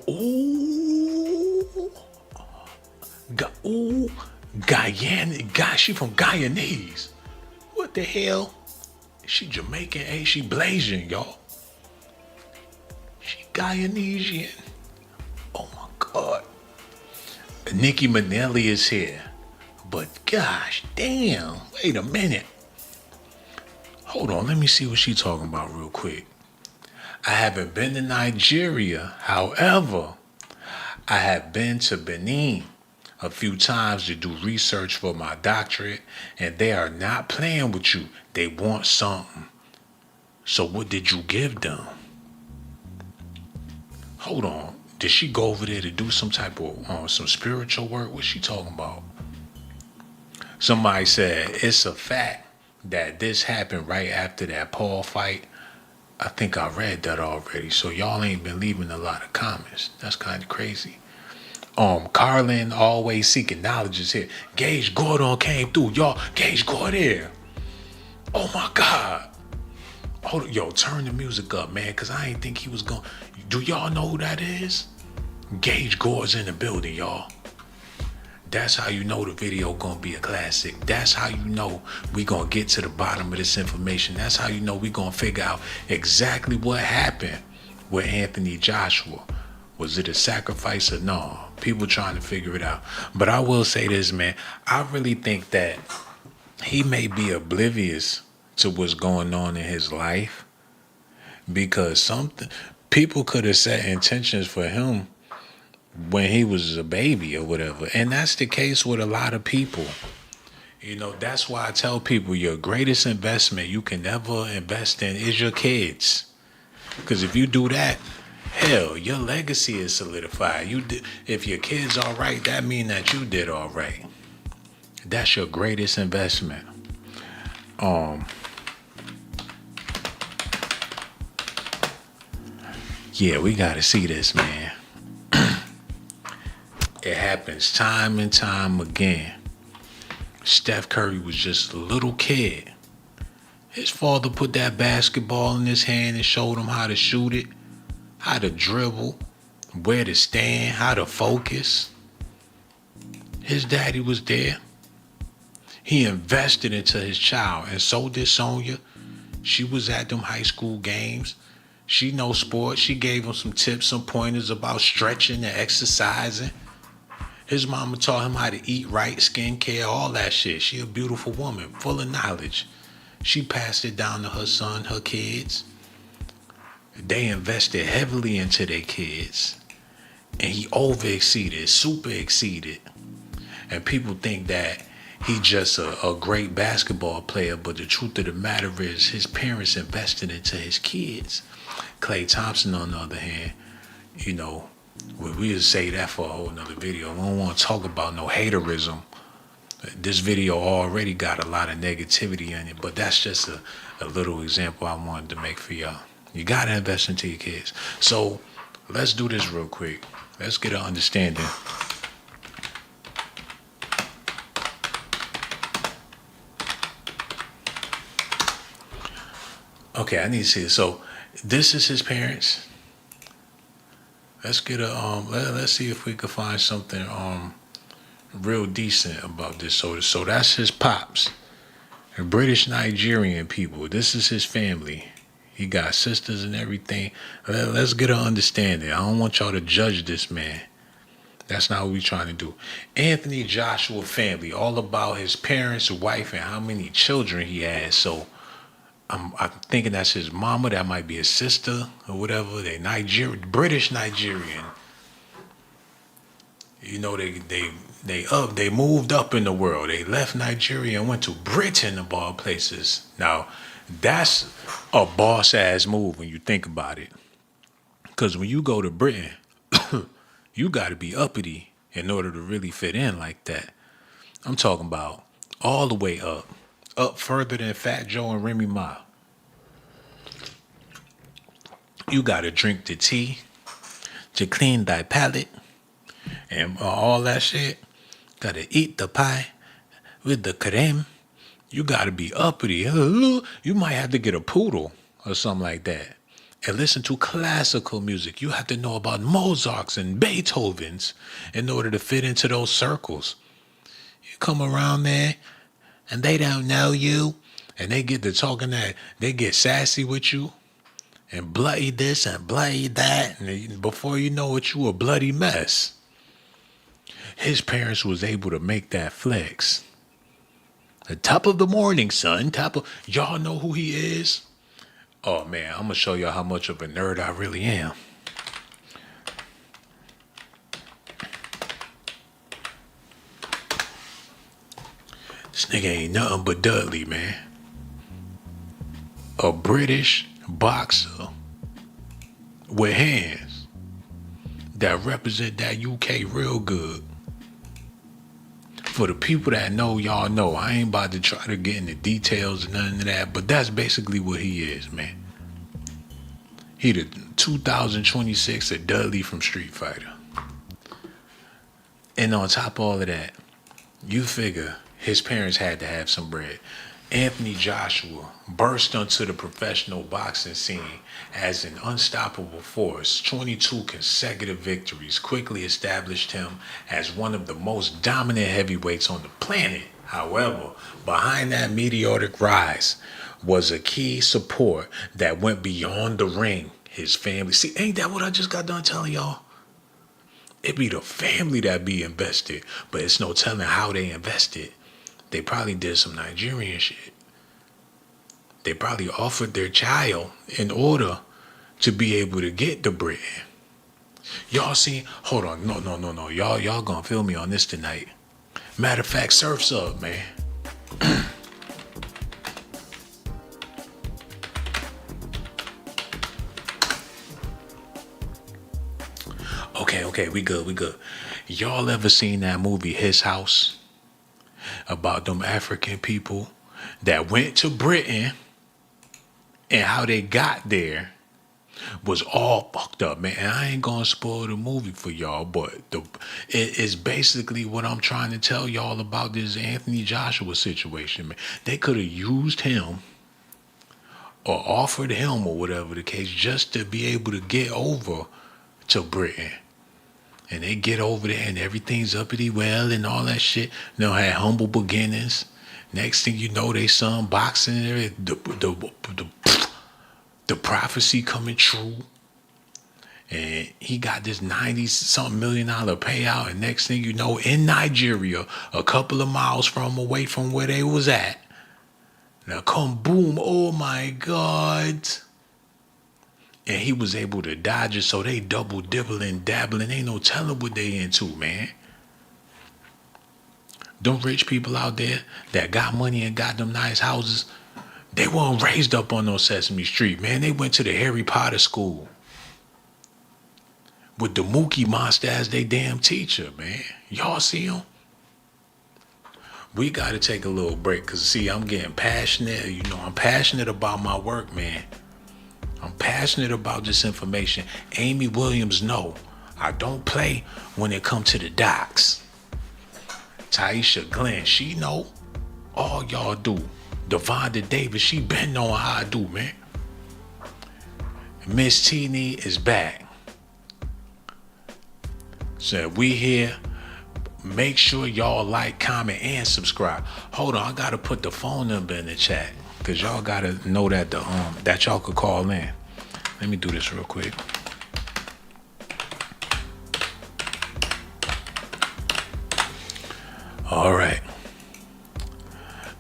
Ooh. She from Guyanese. What the hell? She Jamaican, ain't she Blasian, y'all? She Guyanesian. Oh my God. Nikki Manelli is here. But gosh damn, wait a minute. Hold on, let me see what she's talking about real quick. I haven't been to Nigeria. However, I have been to Benin a few times to do research for my doctorate, and they are not playing with you. They want something. So what did you give them? Hold on. Did she go over there to do some type of some spiritual work? What's she talking about? Somebody said it's a fact that this happened right after that Paul fight. I think I read that already. So y'all ain't been leaving a lot of comments. That's kind of crazy. Carlin Always Seeking Knowledge is here. Gage Gordon came through. Y'all, Gage Gordon. Oh my God. Hold, yo, turn the music up, man, because I ain't think he was going. Do y'all know who that is? Gage Gore's in the building, y'all. That's how you know the video gonna be a classic. That's how you know we gonna get to the bottom of this information. That's how you know we gonna figure out exactly what happened with Anthony Joshua. Was it a sacrifice or no? People trying to figure it out. But I will say this, man. I really think that he may be oblivious to what's going on in his life, because something people could have set intentions for him when he was a baby or whatever. And that's the case with a lot of people. You know, that's why I tell people your greatest investment you can ever invest in is your kids. Because if you do that, hell, your legacy is solidified. If your kids all right, that means that you did all right. That's your greatest investment. Yeah, we gotta see this, man. It happens time and time again. Steph Curry was just a little kid. His father put that basketball in his hand and showed him how to shoot it, how to dribble, where to stand, how to focus. His daddy was there. He invested into his child, and so did Sonya. She was at them high school games. She knows sports. She gave him some tips, some pointers about stretching and exercising. His mama taught him how to eat right, skincare, all that shit. She a beautiful woman, full of knowledge. She passed it down to her son, her kids. They invested heavily into their kids. And he over-exceeded, super-exceeded. And people think that he just a great basketball player, but the truth of the matter is his parents invested into his kids. Klay Thompson, on the other hand, you know, we would say that for a whole nother video. We don't want to talk about no haterism. This video already got a lot of negativity in it, but that's just a little example I wanted to make for y'all. You got to invest into your kids. So let's do this real quick. Let's get an understanding. Okay, I need to see this. So this is his parents. Let's get a let's see if we can find something real decent about this. So that's his pops. British Nigerian people. This is his family. He got sisters and everything. Let's get an understanding. I don't want y'all to judge this man. That's not what we're trying to do. Anthony Joshua family, all about his parents, wife, and how many children he has. So I'm thinking that's his mama. That might be his sister or whatever. They British Nigerian. You know, they moved up in the world. They left Nigeria and went to Britain of all places. Now, that's a boss ass move when you think about it. Because when you go to Britain, you got to be uppity in order to really fit in like that. I'm talking about all the way up further than Fat Joe and Remy Ma. You gotta drink the tea to clean thy palate and all that shit. Gotta eat the pie with the creme. You gotta be uppity. You might have to get a poodle or something like that and listen to classical music. You have to know about Mozart's and Beethoven's in order to fit into those circles. You come around there and they don't know you, and they get to talking that, they get sassy with you, and bloody this and bloody that, and before you know it, you a bloody mess. His parents was able to make that flex. The top of the morning, son. Y'all know who he is? Oh man, I'm gonna show y'all how much of a nerd I really am. This nigga ain't nothing but Dudley, man. A British boxer with hands that represent that UK real good. For the people that know, y'all know. I ain't about to try to get into details and none of that, but that's basically what he is, man. He the 2026 at Dudley from Street Fighter. And on top of all of that, you figure his parents had to have some bread. Anthony Joshua burst onto the professional boxing scene as an unstoppable force. 22 consecutive victories quickly established him as one of the most dominant heavyweights on the planet. However, behind that meteoric rise was a key support that went beyond the ring. His family. See, ain't that what I just got done telling y'all? It be the family that be invested, but it's no telling how they invested. They probably did some Nigerian shit. They probably offered their child in order to be able to get to Britain. Y'all see? Hold on. No. Y'all gonna feel me on this tonight. Matter of fact, surf's up, man. Okay, we good. Y'all ever seen that movie, His House? About them African people that went to Britain and how they got there was all fucked up, man. And I ain't gonna spoil the movie for y'all, but it's basically what I'm trying to tell y'all about this Anthony Joshua situation, man. They could have used him or offered him or whatever the case just to be able to get over to Britain. And they get over there and everything's uppity well and all that shit. You know, had humble beginnings. Next thing you know, they some boxing and the prophecy coming true. And he got this 90-something million payout. And next thing you know, in Nigeria, a couple of miles away from where they was at. Now come boom, oh my God. And he was able to dodge it, so they double dibbling, dabbling. Ain't no telling what they into, man. Them rich people out there that got money and got them nice houses, they weren't raised up on no Sesame Street, man. They went to the Harry Potter school with the Mookie Monster as they damn teacher, man. Y'all see him? We got to take a little break because, see, I'm getting passionate. You know, I'm passionate about my work, man. I'm passionate about this information. Amy Williams know I don't play when it comes to the docs. Taisha Glenn, she know. All y'all do. Devonda Davis, she been knowing how I do, man. Miss Teeny is back. So we here. Make sure y'all like, comment, and subscribe. Hold on, I gotta put the phone number in the chat. Cause y'all gotta know that that y'all could call in. Let me do this real quick. All right.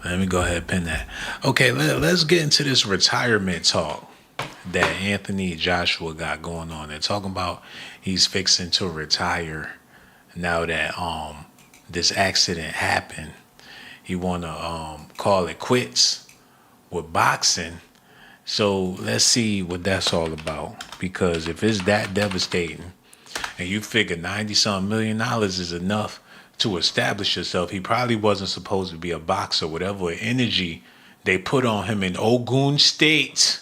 Let me go ahead and pin that. Okay, let's get into this retirement talk that Anthony Joshua got going on. They're talking about he's fixing to retire now that this accident happened. He wanna call it quits with boxing. So let's see what that's all about. Because if it's that devastating and you figure 90-something million is enough to establish yourself, he probably wasn't supposed to be a boxer. Whatever energy they put on him in Ogun State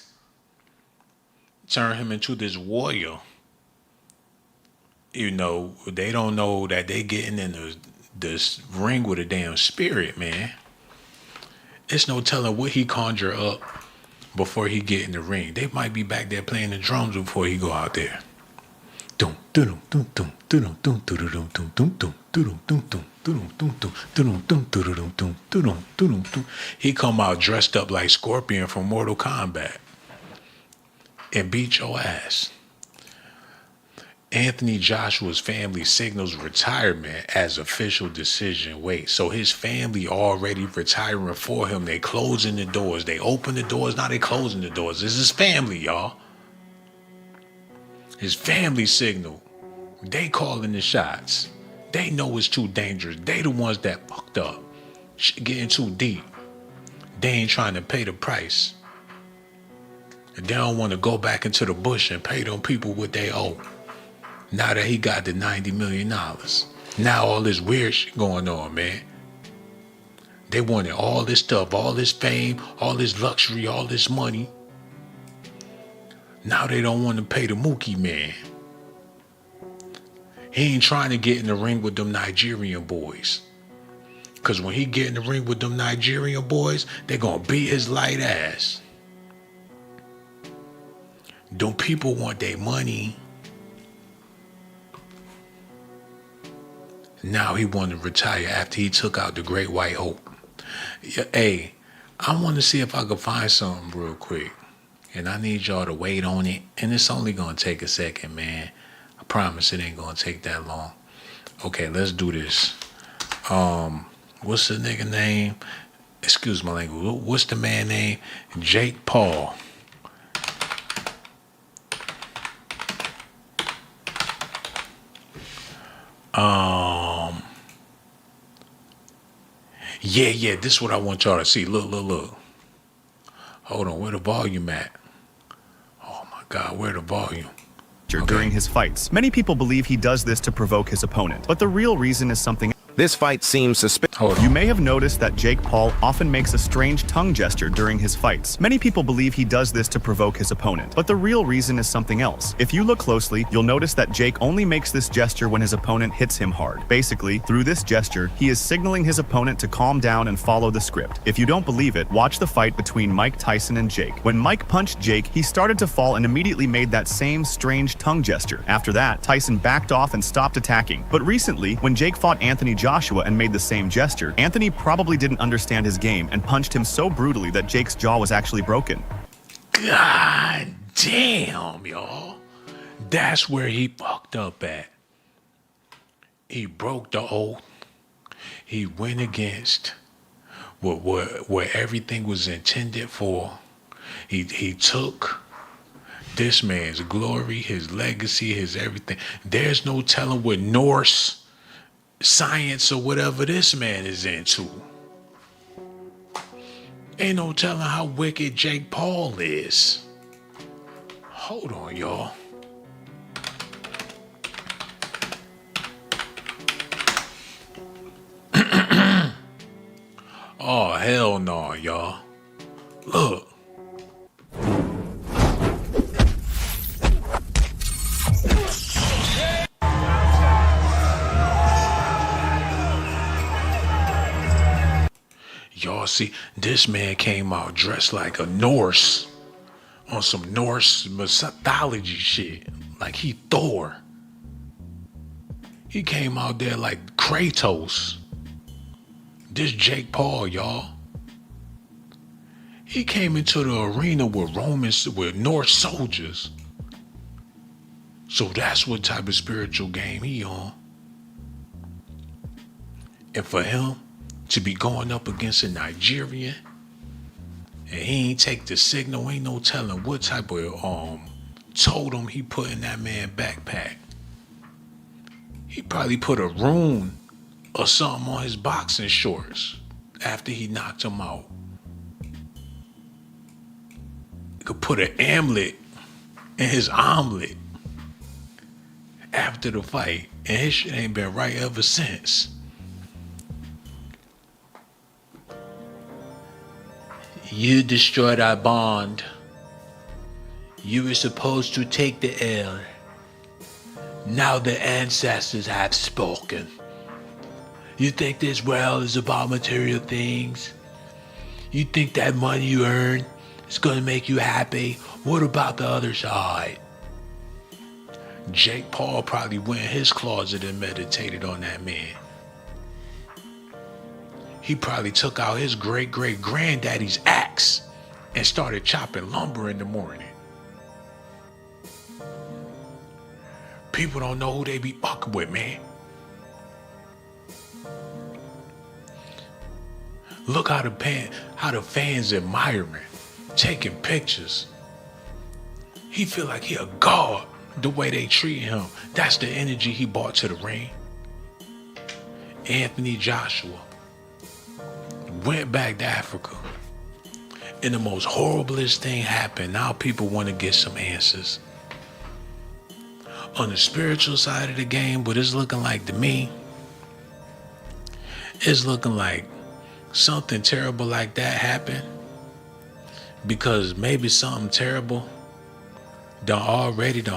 turned him into this warrior. You know, they don't know that they getting in this ring with a damn spirit, man. It's no telling what he conjure up before he get in the ring. They might be back there playing the drums before he go out there. He come out dressed up like Scorpion from Mortal Kombat and beat your ass. Anthony Joshua's family signals retirement as official decision. Wait, so his family already retiring for him. They closing the doors. They open the doors. Now they closing the doors. This is his family, y'all. His family signal. They calling the shots. They know it's too dangerous. They the ones that fucked up. Shit getting too deep. They ain't trying to pay the price. And they don't want to go back into the bush and pay them people what they owe. Now that he got the $90 million. Now all this weird shit going on, man. They wanted all this stuff, all this fame, all this luxury, all this money. Now they don't want to pay the Mookie man. He ain't trying to get in the ring with them Nigerian boys. Because when he get in the ring with them Nigerian boys, they going to beat his light ass. Don't people want their money? Now he wanted to retire after he took out the Great White Hope. Yeah, hey, I want to see if I can find something real quick. And I need y'all to wait on it. And it's only going to take a second, man. I promise it ain't going to take that long. Okay, let's do this. What's the nigga name? Excuse my language. What's the man name? Jake Paul. Yeah, this is what I want y'all to see. Look. Hold on, where the volume at? Oh my God, where the volume? During his fights. Many people believe he does this to provoke his opponent, but the real reason is something. This fight seems suspicious. You may have noticed that Jake Paul often makes a strange tongue gesture during his fights. Many people believe he does this to provoke his opponent, but the real reason is something else. If you look closely, you'll notice that Jake only makes this gesture when his opponent hits him hard. Basically, through this gesture, he is signaling his opponent to calm down and follow the script. If you don't believe it, watch the fight between Mike Tyson and Jake. When Mike punched Jake, he started to fall and immediately made that same strange tongue gesture. After that, Tyson backed off and stopped attacking. But recently, when Jake fought Anthony Joshua and made the same gesture, Anthony probably didn't understand his game and punched him so brutally that Jake's jaw was actually broken. God damn, y'all. That's where he fucked up at. He broke the oath. He went against what everything was intended for. He took this man's glory, his legacy, his everything. There's no telling what Norse science or whatever this man is into. Ain't no telling how wicked Jake Paul is. Hold on, y'all. Oh, hell no, y'all. Look. Y'all see, this man came out dressed like a Norse on some Norse mythology shit. Like he Thor. He came out there like Kratos. This Jake Paul, y'all. He came into the arena with Norse soldiers. So that's what type of spiritual game he on. And for him to be going up against a Nigerian and he ain't take the signal, ain't no telling what type of totem he put in that man's backpack. He probably put a rune or something on his boxing shorts after he knocked him out. He could put an amulet in his omelet after the fight, and his shit ain't been right ever since. You destroyed our bond. You were supposed to take the L. Now the ancestors have spoken. You think this world is about material things? You think that money you earn is going to make you happy? What about the other side? Jake Paul probably went in his closet and meditated on that man. He probably took out his great-great-granddaddy's axe and started chopping lumber in the morning. People don't know who they be fucking with, man. Look how the fans admire him, taking pictures. He feel like he a god the way they treat him. That's the energy he brought to the ring. Anthony Joshua went back to Africa, and the most horriblest thing happened. Now people want to get some answers. On the spiritual side of the game, what it's looking like to me, it's looking like something terrible like that happened because maybe something terrible done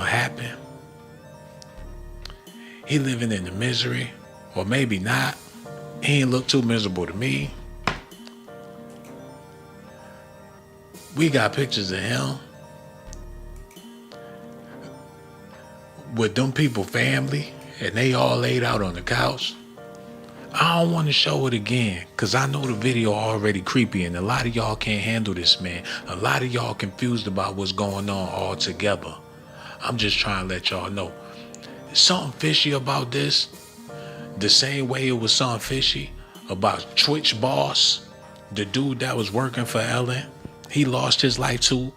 happen. He living in the misery, or maybe not. He ain't look too miserable to me. We got pictures of him with them people family, and they all laid out on the couch. I don't want to show it again because I know the video already creepy and a lot of y'all can't handle this, man. A lot of y'all confused about what's going on altogether. I'm just trying to let y'all know. There's something fishy about this. The same way it was something fishy about Twitch Boss, the dude that was working for Ellen. He lost his life too,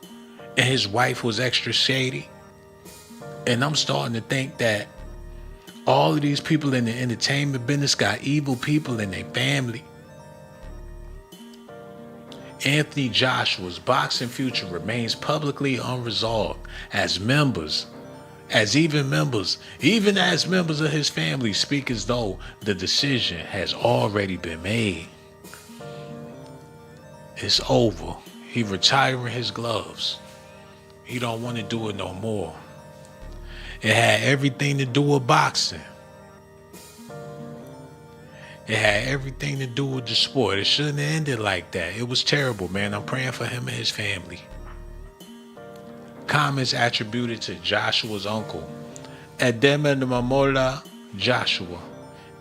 and his wife was extra shady. And I'm starting to think that all of these people in the entertainment business got evil people in their family. Anthony Joshua's boxing future remains publicly unresolved even as members of his family speak as though the decision has already been made. It's over. He retiring his gloves. He don't want to do it no more. It had everything to do with boxing. It had everything to do with the sport. It shouldn't have ended like that. It was terrible, man. I'm praying for him and his family. Comments attributed to Joshua's uncle, Ademamola Joshua,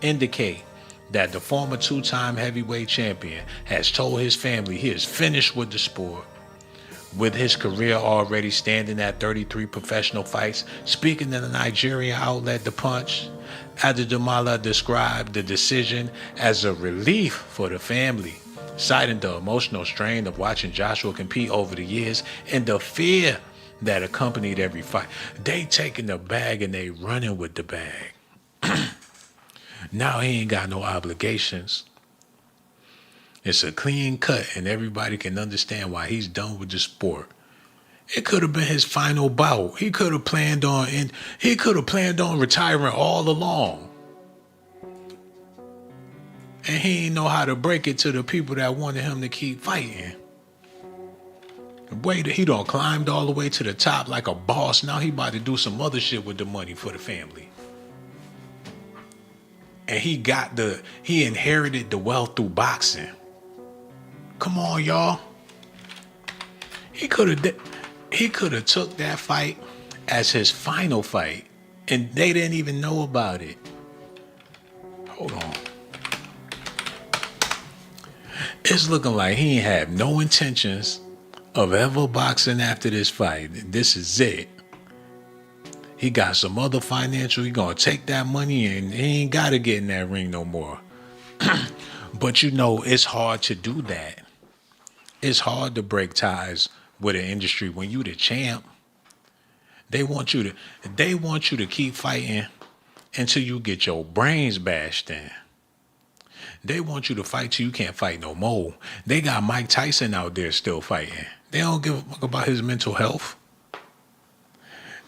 indicate that the former two-time heavyweight champion has told his family he is finished with the sport. With his career already standing at 33 professional fights, speaking to the Nigerian outlet The Punch, Adedumala described the decision as a relief for the family, citing the emotional strain of watching Joshua compete over the years and the fear that accompanied every fight. They taking the bag and they running with the bag. Now he ain't got no obligations. It's a clean cut and everybody can understand why he's done with the sport. It could have been his final bout. He could have planned on retiring all along. And he didn't know how to break it to the people that wanted him to keep fighting. He done climbed all the way to the top like a boss. Now he about to do some other shit with the money for the family. And he inherited the wealth through boxing. Come on, y'all. He could have took that fight as his final fight, and they didn't even know about it. Hold on. It's looking like he ain't have no intentions of ever boxing after this fight. This is it. He got some other financial. He gonna take that money and he ain't gotta get in that ring no more. But you know, it's hard to do that. It's hard to break ties with an industry when you the champ. They want you to keep fighting until you get your brains bashed in. They want you to fight till you can't fight no more. They got Mike Tyson out there still fighting. They don't give a fuck about his mental health.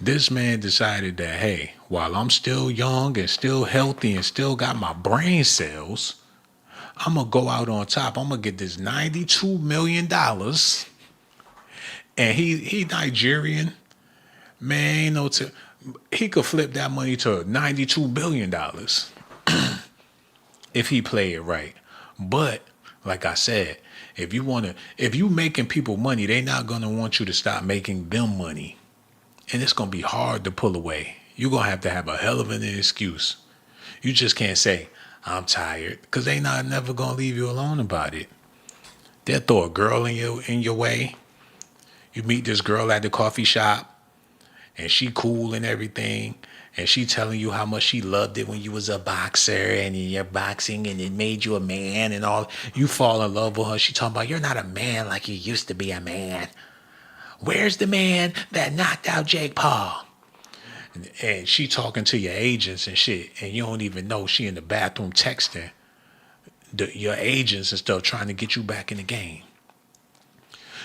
This man decided that, hey, while I'm still young and still healthy and still got my brain cells, I'm going to go out on top. I'm going to get this $92 million. And he Nigerian. Man, he could flip that money to $92 billion if he play it right. But, like I said, if you making people money, they not going to want you to stop making them money. And it's going to be hard to pull away. You're going to have a hell of an excuse. You just can't say, I'm tired, because they not never going to leave you alone about it. They'll throw a girl in your way. You meet this girl at the coffee shop, and she cool and everything, and she telling you how much she loved it when you was a boxer, and you're boxing, and it made you a man and all. You fall in love with her. She talking about, you're not a man like you used to be a man. Where's the man that knocked out Jake Paul? And she talking to your agents and shit, and you don't even know she in the bathroom texting your agents and stuff, trying to get you back in the game.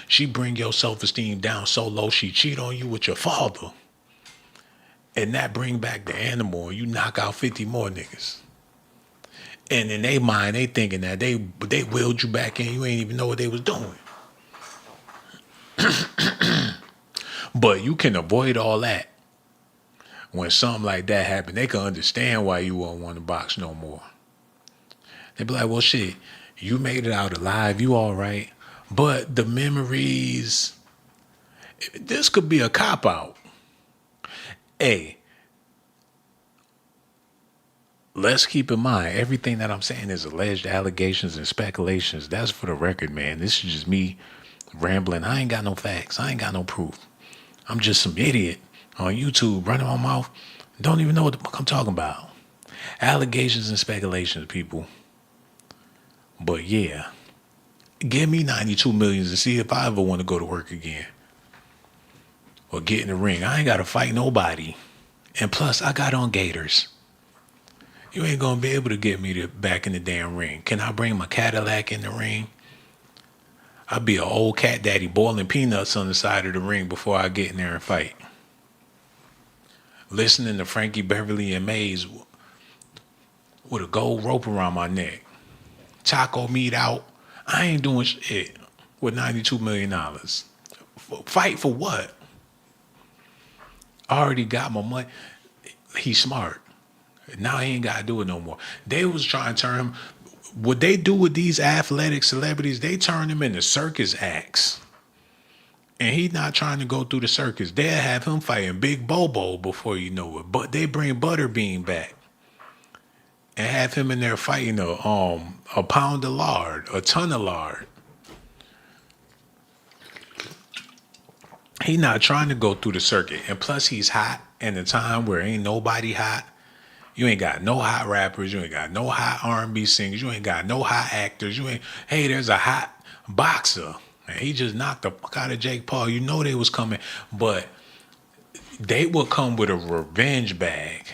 She bring your self-esteem down so low she cheat on you with your father. And that bring back the animal, and you knock out 50 more niggas. And in their mind, they thinking that they willed you back in, you ain't even know what they was doing. But you can avoid all that. When something like that happen, they can understand why you won't want to box no more. They be like, well, shit, you made it out alive. You all right. But the memories, this could be a cop-out. Hey, let's keep in mind, everything that I'm saying is alleged allegations and speculations. That's for the record, man. This is just me rambling. I ain't got no facts. I ain't got no proof. I'm just some idiot on YouTube running my mouth. Don't even know what the fuck I'm talking about. Allegations and speculations, people. But yeah, give me 92 million to see if I ever want to go to work again or get in the ring. I ain't got to fight nobody. And plus, I got on gators. You ain't going to be able to get me back in the damn ring. Can I bring my Cadillac in the ring? I'll be an old cat daddy boiling peanuts on the side of the ring before I get in there and fight. Listening to Frankie Beverly and Mays with a gold rope around my neck. Taco meat out. I ain't doing shit with $92 million. Fight for what? I already got my money. He's smart. Now he ain't got to do it no more. They was trying to turn him. What they do with these athletic celebrities, they turn them into circus acts. And he's not trying to go through the circus. They'll have him fighting Big Bobo before you know it. But they bring Butterbean back and have him in there fighting a pound of lard, a ton of lard. He not trying to go through the circuit. And plus he's hot in a time where ain't nobody hot. You ain't got no hot rappers. You ain't got no hot R&B singers. You ain't got no hot actors. Hey, there's a hot boxer. And he just knocked the fuck out of Jake Paul. You know they was coming. But they will come with a revenge bag.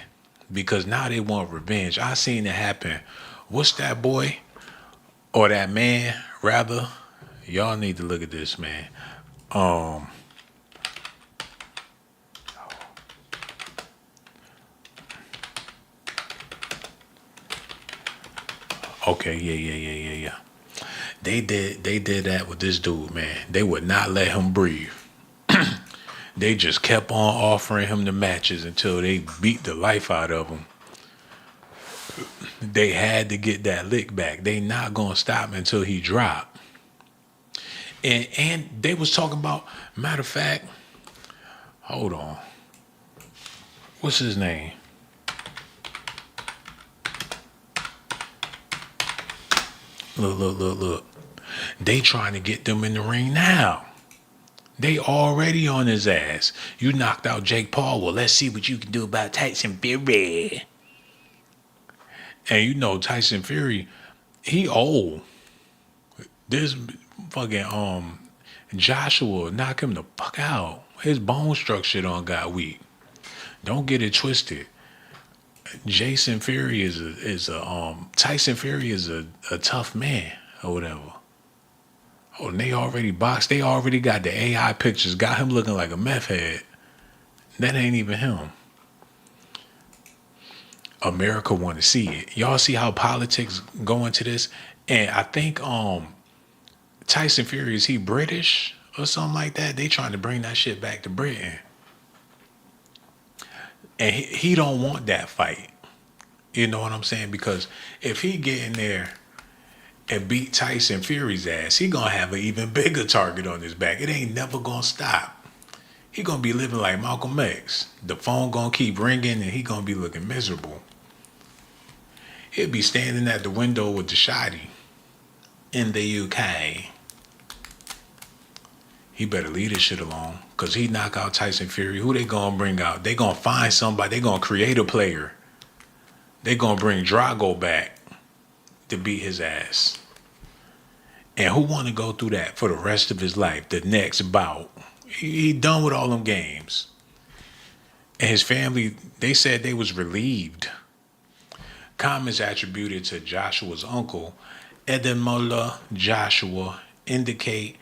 Because now they want revenge. I seen it happen. What's that boy? Or that man, rather. Y'all need to look at this, man. Okay, yeah. They did that with this dude, man. They would not let him breathe. They just kept on offering him the matches until they beat the life out of him. They had to get that lick back. They not gonna stop until he dropped. And they was talking about, matter of fact, hold on. What's his name? Look. They trying to get them in the ring now. They already on his ass. You knocked out Jake Paul. Well, let's see what you can do about Tyson Fury. And you know Tyson Fury, he old. This fucking Joshua knock him the fuck out. His bone structure done got weak. Don't get it twisted. Tyson Fury is a tough man or whatever. Oh, and they already boxed. They already got the AI pictures. Got him looking like a meth head. That ain't even him. America want to see it. Y'all see how politics go into this? And I think Tyson Fury, is he British or something like that? They trying to bring that shit back to Britain. And he don't want that fight. You know what I'm saying? Because if he get in there and beat Tyson Fury's ass, he gonna have an even bigger target on his back. It ain't never gonna stop. He gonna be living like Malcolm X. The phone gonna keep ringing and he gonna be looking miserable. He'll be standing at the window with the shotty in the UK. He better leave this shit alone. Cause he knock out Tyson Fury. Who they gonna bring out? They gonna find somebody. They gonna create a player. They gonna bring Drago back to beat his ass. And who want to go through that for the rest of his life? The next bout. He done with all them games. And his family, they said they was relieved. Comments attributed to Joshua's uncle, Edemola Joshua, indicate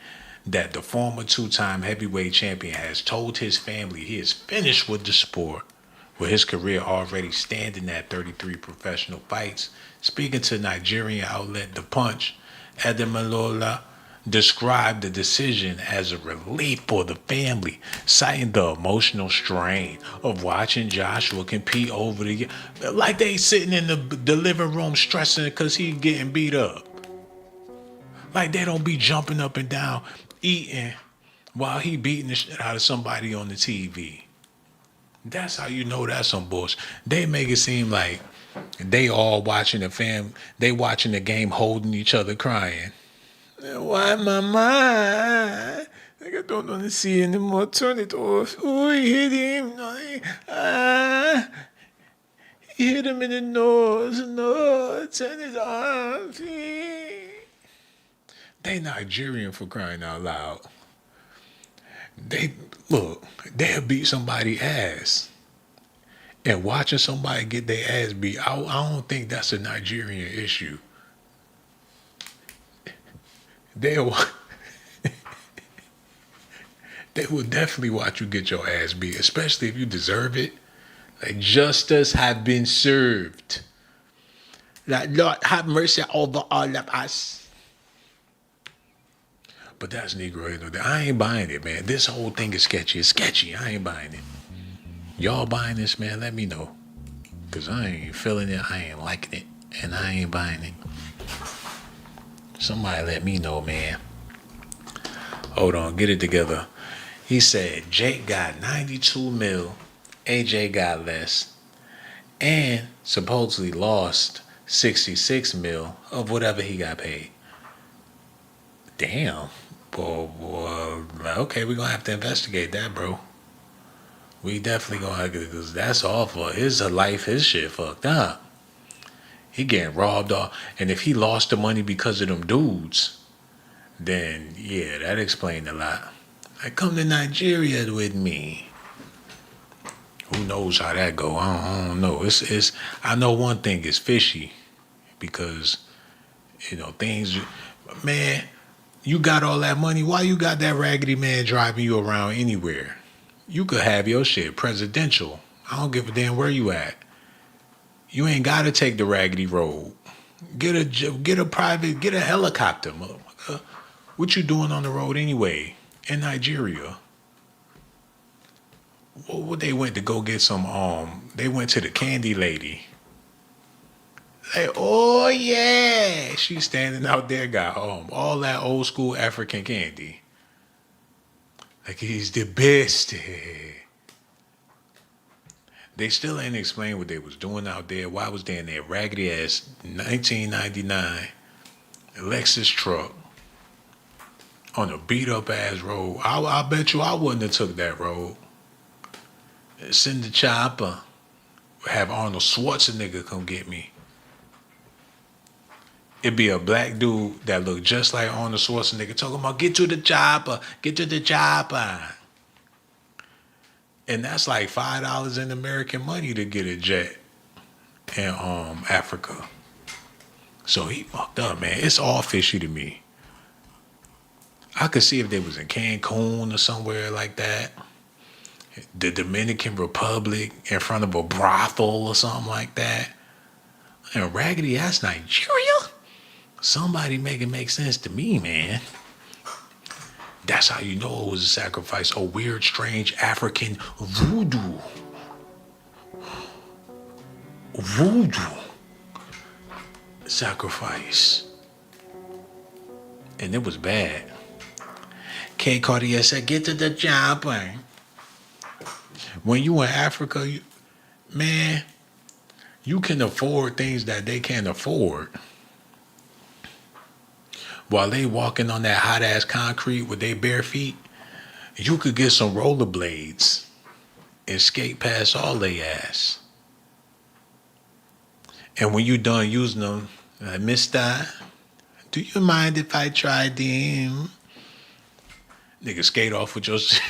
that the former two-time heavyweight champion has told his family he is finished with the sport, with his career already standing at 33 professional fights. Speaking to Nigerian outlet The Punch, Ademola described the decision as a relief for the family, citing the emotional strain of watching Joshua compete over the like they sitting in the living room stressing because he getting beat up. Like they don't be jumping up and down eating while he beating the shit out of somebody on the TV. That's how you know that's some bullshit. They make it seem like they all watching they watching the game holding each other crying. Why, mama? Like I don't want to see anymore. Turn it off. Oh, he hit him. He hit him in the nose. No, turn it off. They Nigerian for crying out loud. They'll beat somebody's ass. And watching somebody get their ass beat, I don't think that's a Nigerian issue. They will definitely watch you get your ass beat, especially if you deserve it. Like justice have been served. Like Lord have mercy over all of us. But that's Negro. I ain't buying it, man. This whole thing is sketchy. It's sketchy. I ain't buying it. Y'all buying this, man? Let me know. Because I ain't feeling it. I ain't liking it. And I ain't buying it. Somebody let me know, man. Hold on. Get it together. He said Jake got 92 mil. AJ got less. And supposedly lost 66 mil of whatever he got paid. Damn. Well, okay, we're going to have to investigate that, bro. We definitely going to have to, because that's awful. His shit fucked up. He getting robbed off. And if he lost the money because of them dudes, then, yeah, that explained a lot. Like, come to Nigeria with me. Who knows how that go? I don't know. I know one thing is fishy because, things, man, you got all that money. Why you got that raggedy man driving you around anywhere? You could have your shit presidential. I don't give a damn where you at. You ain't got to take the raggedy road. Get a helicopter, motherfucker. What you doing on the road anyway? In Nigeria. What they went to go get some, they went to the candy lady. Like, oh yeah, she's standing out there, got all that old school African candy. Like he's the best. They still ain't explained what they was doing out there. Why was they in that raggedy ass 1999 Lexus truck on a beat up ass road? I bet you I wouldn't have took that road. Send the chopper. Have Arnold Schwarzenegger come get me. It'd be a black dude that looked just like Arnold Schwarzenegger talking about, get to the chopper, get to the chopper. And that's like $5 in American money to get a jet in Africa. So he fucked up, man. It's all fishy to me. I could see if they was in Cancun or somewhere like that. The Dominican Republic in front of a brothel or something like that. And raggedy ass Nigeria? Somebody make it make sense to me, man. That's how you know it was a sacrifice. A weird, strange African voodoo. Voodoo sacrifice. And it was bad. K. Cartier said, get to the job, man. When you in Africa, man, you can afford things that they can't afford. While they walking on that hot ass concrete with their bare feet, you could get some rollerblades and skate past all they ass. And when you done using them, like, mister, do you mind if I try them? Nigga, skate off with your shit.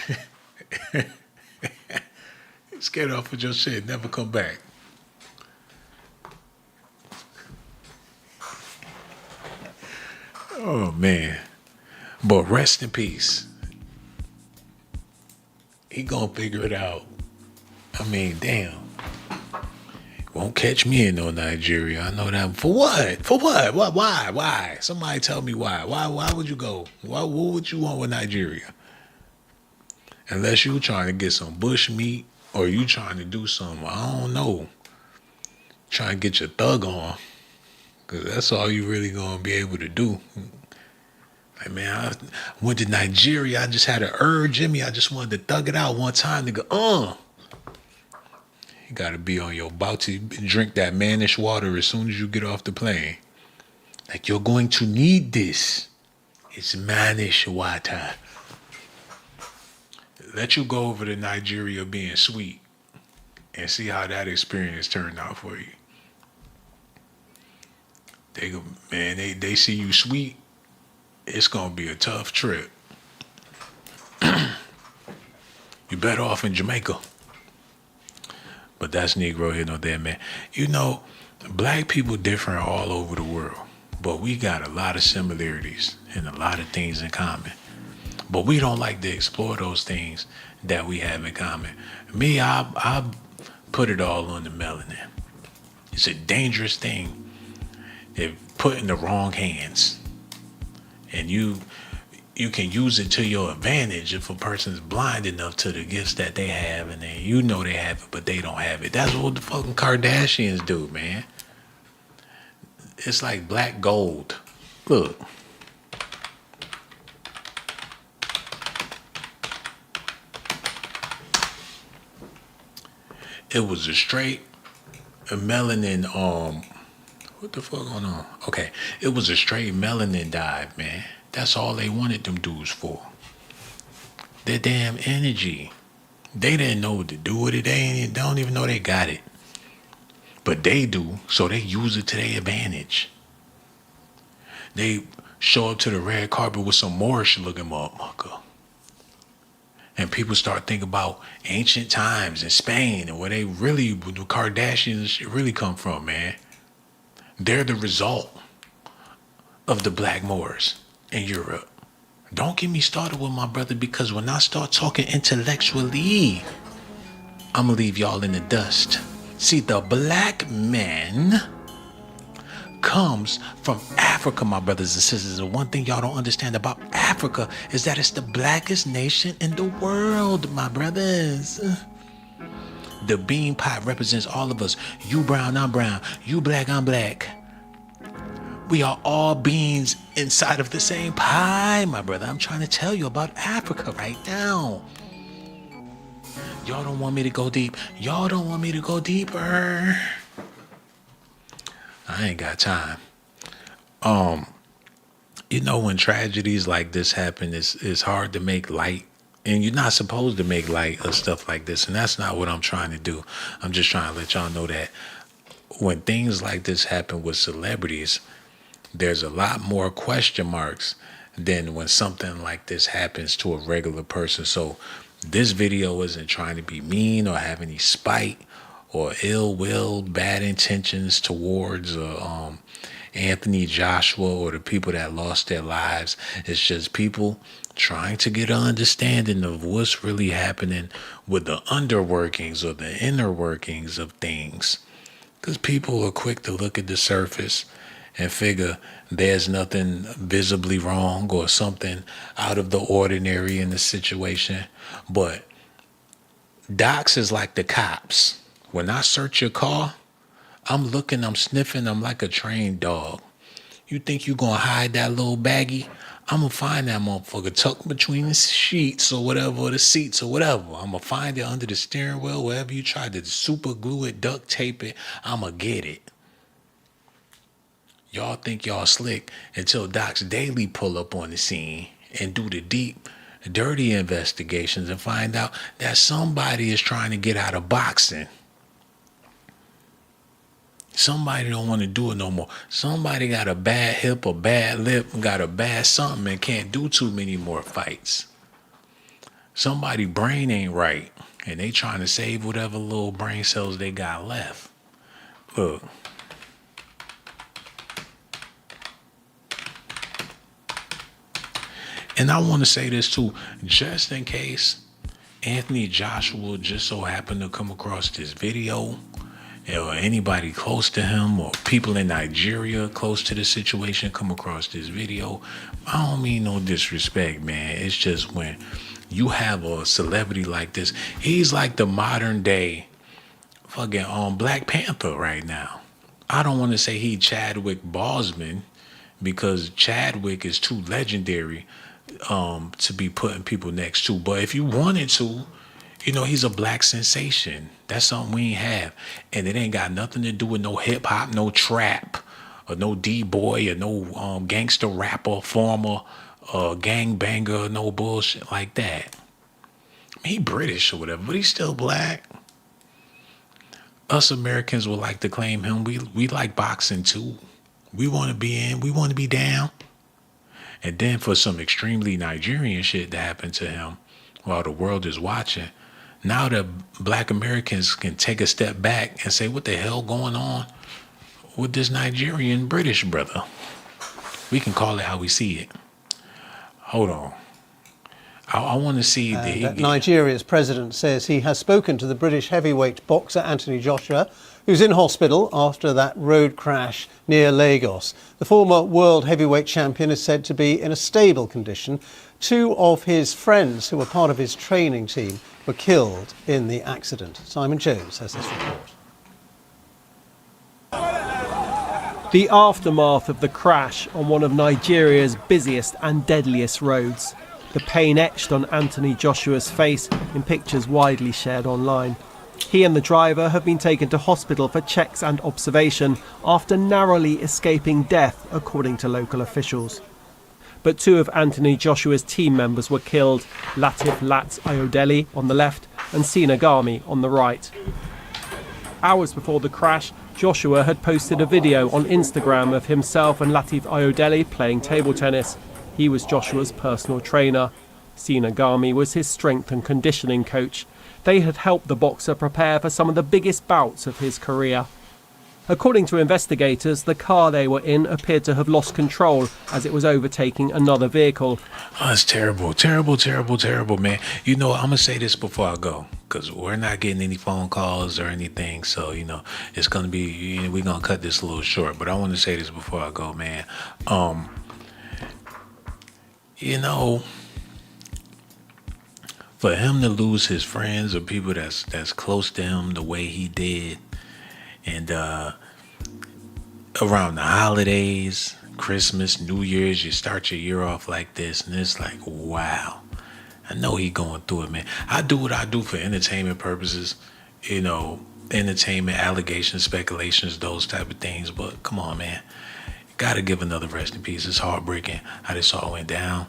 Skate off with your shit, never come back. Oh, man. But rest in peace. He gonna figure it out. I mean, damn. Won't catch me in no Nigeria. I know that. For what? For what? What? Why? Why? Somebody tell me why. Why would you go? What would you want with Nigeria? Unless you trying to get some bush meat or you trying to do something, I don't know. Trying to get your thug on. Because that's all you really going to be able to do. Like, man, I went to Nigeria. I just had an urge in me. I just wanted to thug it out one time to go, You got to be on your about to drink that mannish water as soon as you get off the plane. Like, you're going to need this. It's mannish water. Let you go over to Nigeria being sweet and see how that experience turned out for you. They see you sweet, it's going to be a tough trip. You better off in Jamaica. But that's Negro here, no there, man. You know, black people different all over the world, but we got a lot of similarities and a lot of things in common. But we don't like to explore those things that we have in common. Me, I put it all on the melanin. It's a dangerous thing if put in the wrong hands. And you can use it to your advantage if a person's blind enough to the gifts that they have, and then you know they have it, but they don't have it. That's what the fucking Kardashians do, man. It's like black gold. Look. It was a straight melanin, what the fuck going on? Okay, it was a straight melanin dive, man. That's all they wanted them dudes for. Their damn energy. They didn't know what to do with it. They don't even know they got it. But they do, so they use it to their advantage. They show up to the red carpet with some Moorish looking motherfucker. And people start thinking about ancient times in Spain and where the Kardashians really come from, man. They're the result of the black Moors in Europe. Don't get me started with my brother, because when I start talking intellectually, I'm going to leave y'all in the dust. See, the black man comes from Africa, my brothers and sisters. And one thing y'all don't understand about Africa is that it's the blackest nation in the world, my brothers. The bean pot represents all of us. You brown, I'm brown. You black, I'm black. We are all beans inside of the same pie, my brother. I'm trying to tell you about Africa right now. Y'all don't want me to go deep. Y'all don't want me to go deeper. I ain't got time. You know, when tragedies like this happen, it's hard to make light. And you're not supposed to make light of stuff like this. And that's not what I'm trying to do. I'm just trying to let y'all know that when things like this happen with celebrities, there's a lot more question marks than when something like this happens to a regular person. So this video isn't trying to be mean or have any spite or ill will, bad intentions towards Anthony Joshua or the people that lost their lives. It's just people trying to get an understanding of what's really happening with the underworkings or the inner workings of things. Because people are quick to look at the surface and figure there's nothing visibly wrong or something out of the ordinary in the situation. But docs is like the cops. When I search your car, I'm looking, I'm sniffing, I'm like a trained dog. You think you gonna hide that little baggie? I'm gonna find that motherfucker tucked between the sheets or whatever, or the seats or whatever. I'm gonna find it under the steering wheel, wherever you try to super glue it, duct tape it, I'm gonna get it. Y'all think y'all slick until Docs Daily pull up on the scene and do the deep, dirty investigations and find out that somebody is trying to get out of boxing. Somebody don't want to do it no more. Somebody got a bad hip or bad lip, got a bad something and can't do too many more fights. Somebody brain ain't right and they trying to save whatever little brain cells they got left. Look. And I want to say this too, just in case Anthony Joshua just so happened to come across this video or anybody close to him or people in Nigeria close to the situation come across this video, I don't mean no disrespect, man. It's just when you have a celebrity like this, he's like the modern day fucking Black Panther right now. I don't want to say he Chadwick Boseman because Chadwick is too legendary to be putting people next to. But if you wanted to, you know, he's a black sensation. That's something we ain't have. And it ain't got nothing to do with no hip hop, no trap, or no D-boy, or no gangster rapper, former gang banger, no bullshit like that. He British or whatever, but he's still black. Us Americans would like to claim him. We like boxing too. We want to be in. We want to be down. And then for some extremely Nigerian shit to happen to him while the world is watching, now the black Americans can take a step back and say, what the hell going on with this Nigerian British brother? We can call it how we see it. Hold on. I want to see Nigeria's president says he has spoken to the British heavyweight boxer Anthony Joshua, who's in hospital after that road crash near Lagos. The former world heavyweight champion is said to be in a stable condition. Two of his friends who were part of his training team were killed in the accident. Simon Jones has this report. The aftermath of the crash on one of Nigeria's busiest and deadliest roads. The pain etched on Anthony Joshua's face in pictures widely shared online. He and the driver have been taken to hospital for checks and observation after narrowly escaping death, according to local officials. But two of Anthony Joshua's team members were killed, Latif Lats Ayodele on the left and Sina Gami on the right. Hours before the crash, Joshua had posted a video on Instagram of himself and Latif Ayodele playing table tennis. He was Joshua's personal trainer. Sina Gami was his strength and conditioning coach. They had helped the boxer prepare for some of the biggest bouts of his career. According to investigators, the car they were in appeared to have lost control as it was overtaking another vehicle. Oh, it's terrible, terrible, terrible, terrible, man. You know, I'm going to say this before I go, because we're not getting any phone calls or anything. So, you know, it's going to be, we're going to cut this a little short. But I want to say this before I go, man. You know, for him to lose his friends or people that's close to him the way he did, and around the holidays, Christmas, New Year's, you start your year off like this, and it's like, wow. I know he going through it, man. I do what I do for entertainment purposes, you know, entertainment, allegations, speculations, those type of things. But come on, man. Gotta give another rest in peace. It's heartbreaking how this all went down.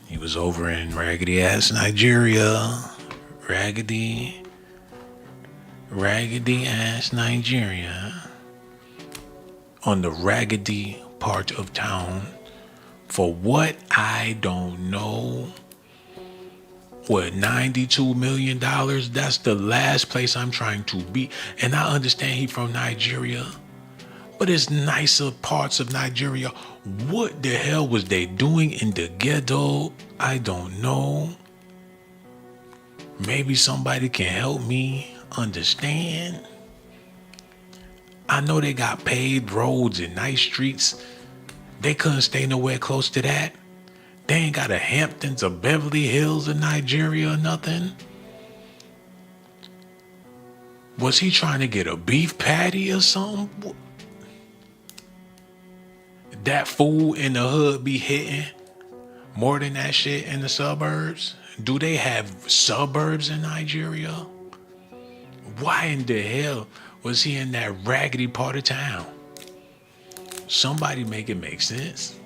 He was over in raggedy ass Nigeria. Raggedy ass Nigeria. On the raggedy part of town. For what? I don't know. What, $92 million? That's the last place I'm trying to be. And I understand he from Nigeria. But it's nicer parts of Nigeria. What the hell was they doing in the ghetto? I don't know. Maybe somebody can help me understand. I know they got paved roads and nice streets. They couldn't stay nowhere close to that. They ain't got a Hamptons or Beverly Hills in Nigeria or nothing. Was he trying to get a beef patty or something? That food in the hood be hitting more than that shit in the suburbs? Do they have suburbs in Nigeria? Why in the hell was he in that raggedy part of town? Somebody make it make sense.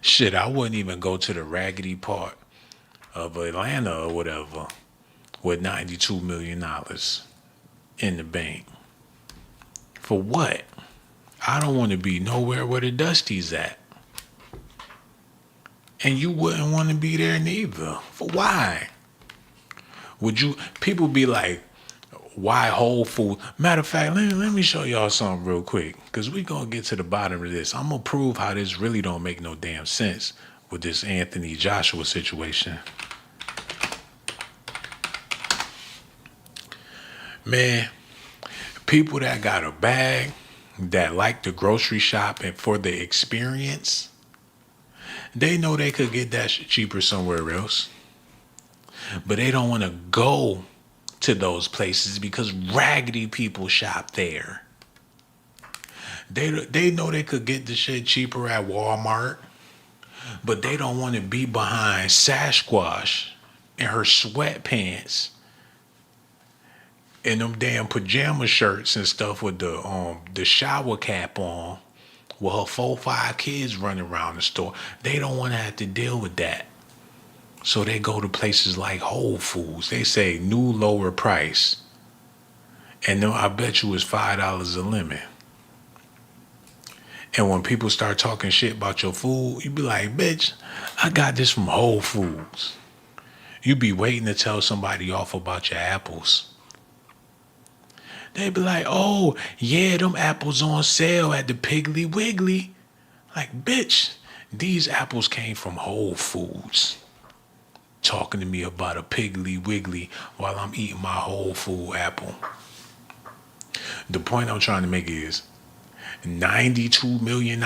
Shit, I wouldn't even go to the raggedy part of Atlanta or whatever with $92 million in the bank. For what? I don't want to be nowhere where the Dusty's at. And you wouldn't want to be there neither. For why? Would you, people be like, why Whole Foods? Matter of fact, let me show y'all something real quick, because we going to get to the bottom of this. I'm going to prove how this really don't make no damn sense with this Anthony Joshua situation. Man, People that got a bag, that like to grocery shop and for the experience, they know they could get that cheaper somewhere else. But they don't want to go to those places because raggedy people shop there. They know they could get the shit cheaper at Walmart, but they don't want to be behind Sasquatch in her sweatpants and them damn pajama shirts and stuff with the shower cap on with her 4-5 kids running around the store. They don't want to have to deal with that. So they go to places like Whole Foods. They say new lower price. And then I bet you it's $5 a limit. And when people start talking shit about your food, you be like, bitch, I got this from Whole Foods. You be waiting to tell somebody off about your apples. They be like, oh, yeah, them apples on sale at the Piggly Wiggly. Like, bitch, these apples came from Whole Foods. Talking to me about a Piggly Wiggly while I'm eating my whole food apple. The point I'm trying to make is $92 million.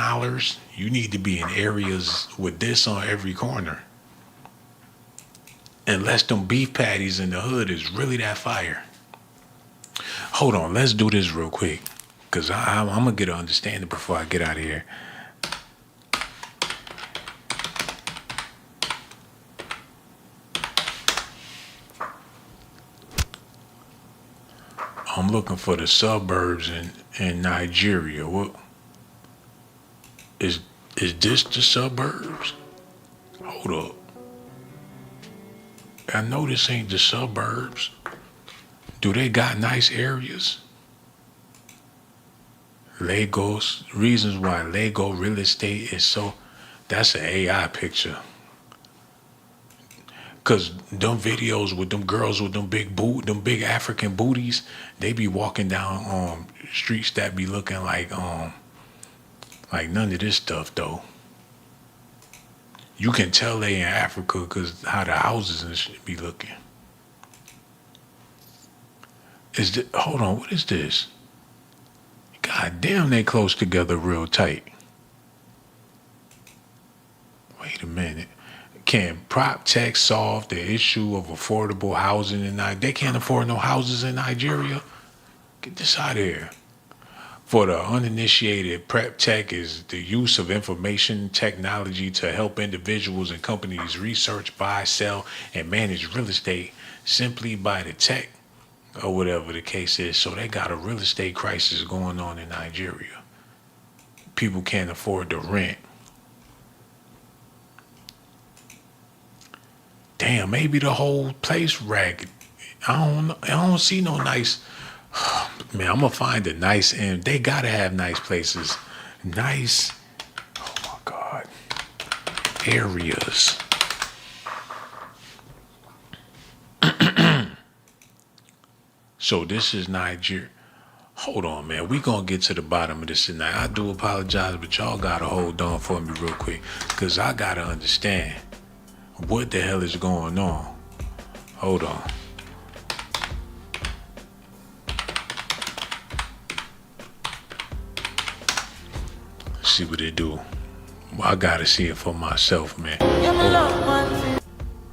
You need to be in areas with this on every corner. Unless them beef patties in the hood is really that fire. Hold on, let's do this real quick. Because I'm going to get an understanding before I get out of here. I'm looking for the suburbs in Nigeria. What is this the suburbs? Hold up. I know this ain't the suburbs. Do they got nice areas? Lagos. Reasons why Lego real estate is so. That's an AI picture. Cause them videos with them girls with them big African booties, they be walking down streets that be looking like none of this stuff though. You can tell they in Africa cause how the houses and shit be looking. Hold on, what is this? God damn, they close together real tight. Wait a minute. Can prop tech solve the issue of affordable housing in Nigeria? They can't afford no houses in Nigeria. Get this out of here. For the uninitiated, prep tech is the use of information technology to help individuals and companies research, buy, sell, and manage real estate simply by the tech or whatever the case is. So they got a real estate crisis going on in Nigeria. People can't afford to rent. Damn, maybe the whole place ragged. I don't see no nice. Man, I'm gonna find a nice, and they gotta have nice places. Nice, oh my God, areas. So this is Nigeria. Hold on, man. We gonna get to the bottom of this tonight. I do apologize, but y'all gotta hold on for me real quick, cause I gotta understand. What the hell is going on? Hold on. Let's see what they do. Well, I gotta see it for myself, man. Hold on.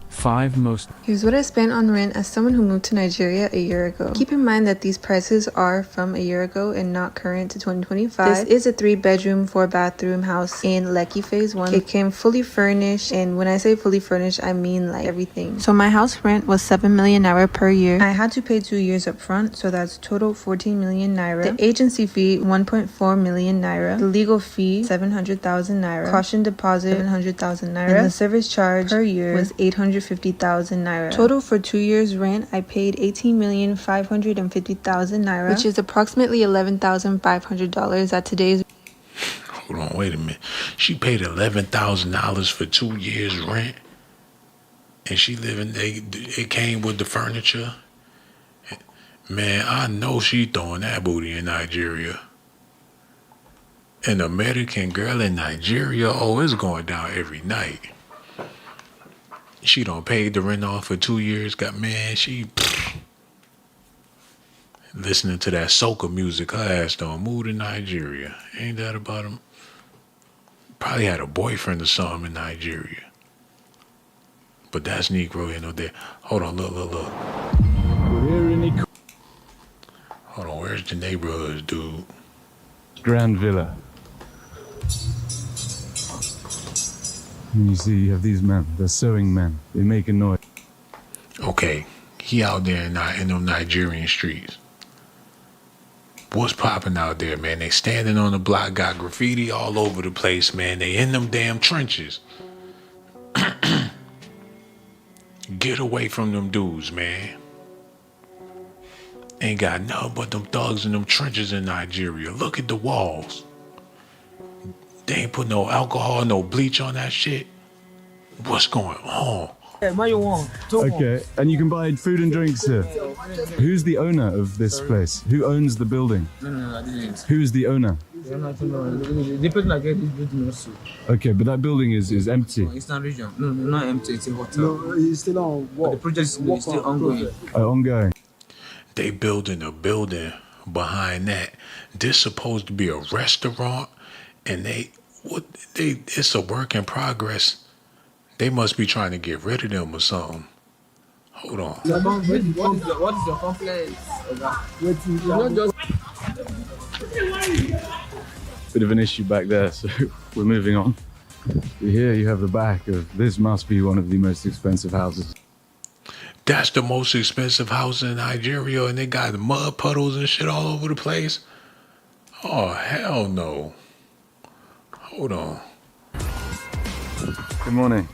5 most. Here's what I spent on rent as someone who moved to Nigeria a year ago. Keep in mind that these prices are from a year ago and not current to 2025. This is a 3-bedroom, 4-bathroom house in Lekki Phase 1. It came fully furnished, and when I say fully furnished, I mean like everything. So my house rent was 7 million naira per year. I had to pay 2 years up front, so that's total 14 million naira. The agency fee, 1.4 million naira. The legal fee, 700,000 naira. Caution deposit, 700,000 naira. And the service charge per year was 850,000 naira. Total for 2 years rent, I paid 18,550,000 naira, which is approximately $11,500 at today's. Hold on, wait a minute. She paid $11,000 for 2 years rent, and she living. It came with the furniture. Man, I know she throwing that booty in Nigeria. An American girl in Nigeria, oh, it's going down every night. She done paid the rent off for 2 years. Got man, she. listening to that soca music. Her ass done moved to Nigeria. Ain't that about him? Probably had a boyfriend or something in Nigeria. But that's Negro here, no there. Hold on, look. Hold on, where's the neighborhood, dude? Grand Villa. And you see, you have these men. They're sewing men. They make a noise. Okay, he out there in them Nigerian streets. What's popping out there, man? They standing on the block, got graffiti all over the place, man. They in them damn trenches. Get away from them dudes, man. Ain't got nothing but them thugs in them trenches in Nigeria. Look at the walls. They ain't put no alcohol, no bleach on that shit. What's going on? Okay, and you can buy food and drinks here. Who's the owner of this place? Who owns the building? Who's the owner? Okay, but that building is empty. It's not region. No, not empty. It's a hotel. No, it's still on. But the project is still ongoing. Ongoing. They building a building behind that. This supposed to be a restaurant, and it's a work in progress. They must be trying to get rid of them or something. Hold on. What is your complaint? Bit of an issue back there, so we're moving on. Here you have the back of, this must be one of the most expensive houses. That's the most expensive house in Nigeria, and they got mud puddles and shit all over the place. Oh, hell no. Hold on. Good morning.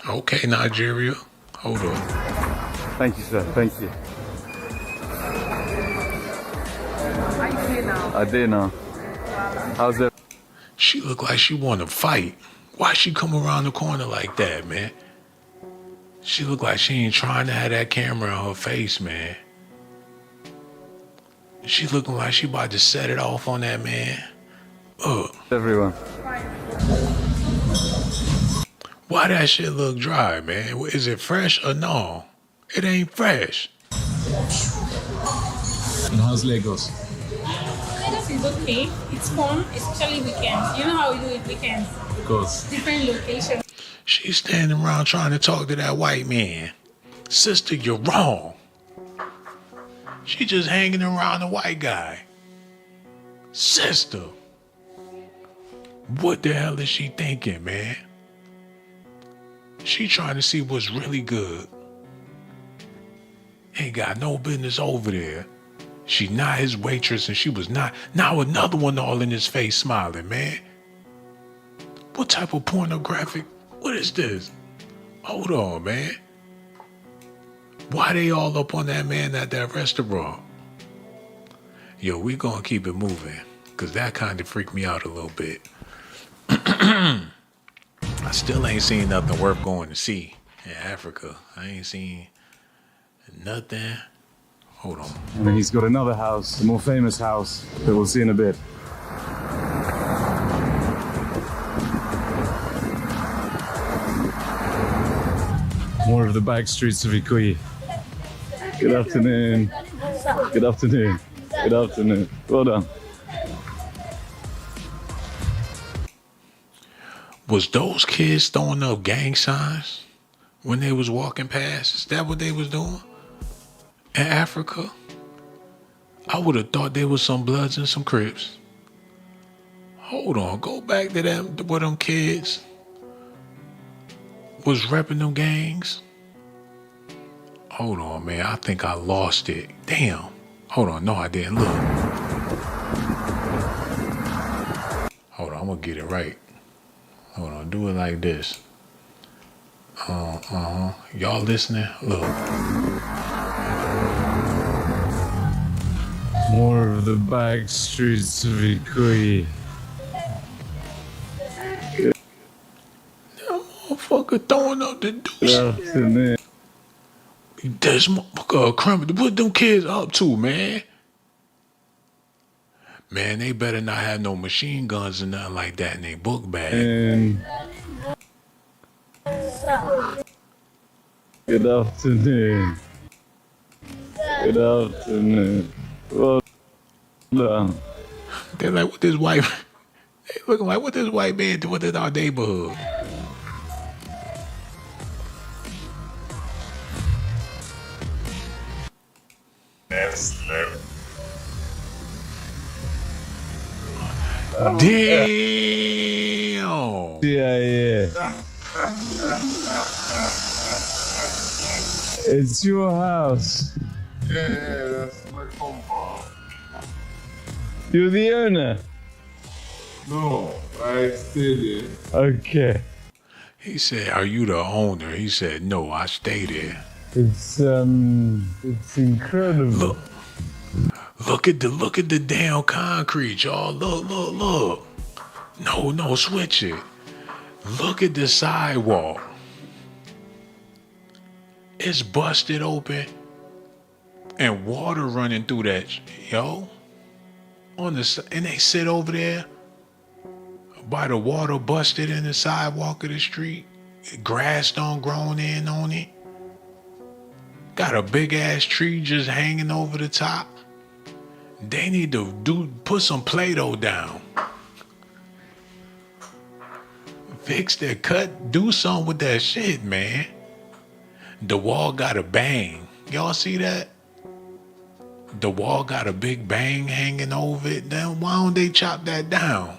Okay, Nigeria. Hold on. Thank you, sir. Thank you. How you feel now? I did now. How's it? She look like she want to fight. Why she come around the corner like that, man? She look like she ain't trying to have that camera on her face, man. She looking like she about to set it off on that man. Ugh. Everyone. Why that shit look dry, man? Is it fresh or no? It ain't fresh. And how's Lagos? Lagos is okay. It's fun, especially weekends. You know how we do it weekends? Of course. Different locations. She's standing around trying to talk to that white man. Sister, you're wrong. She just hanging around the white guy. Sister. What the hell is she thinking, man? She trying to see what's really good. Ain't got no business over there. She not his waitress, and she was not. Now another one all in his face smiling, man. What type of pornographic? What is this? Hold on, man. Why they all up on that man at that restaurant? Yo, we gonna keep it moving, because that kind of freaked me out a little bit. I still ain't seen nothing worth going to see in Africa. I ain't seen nothing. Hold on. And then he's got another house, a more famous house that we'll see in a bit. More of the back streets of Ikoyi. Good afternoon. Good afternoon. Good afternoon. Well done. Was those kids throwing up gang signs when they was walking past? Is that what they was doing in Africa? I would have thought there was some Bloods and some Crips. Hold on, go back to them where them kids was repping them gangs. Hold on, man. I think I lost it. Damn. Hold on. No, I didn't. Look. Hold on. I'm going to get it right. Hold on. Do it like this. Y'all listening? Look. More of the back streets of Ikoyi. That motherfucker throwing up the deuce. Good afternoon. This motherfucker criminal. What them kids up to, man? Man, they better not have no machine guns or nothing like that in their book bag. Good afternoon. Good afternoon. Well done. They're like, what this white, they looking like, what this white man doing in our neighborhood? Damn. Yeah. It's your house. Yeah, that's my compound. You're the owner. No, I stay there. Okay. He said, are you the owner? He said, no, I stay there. It's incredible. Look at the damn concrete, y'all. Look. No, switch it. Look at the sidewalk. It's busted open and water running through that, yo. And they sit over there by the water busted in the sidewalk of the street. Grass done grown in on it. Got a big ass tree just hanging over the top. They need to put some Play-Doh down. Fix that cut, do something with that shit, man. The wall got a bang. Y'all see that? The wall got a big bang hanging over it. Then why don't they chop that down?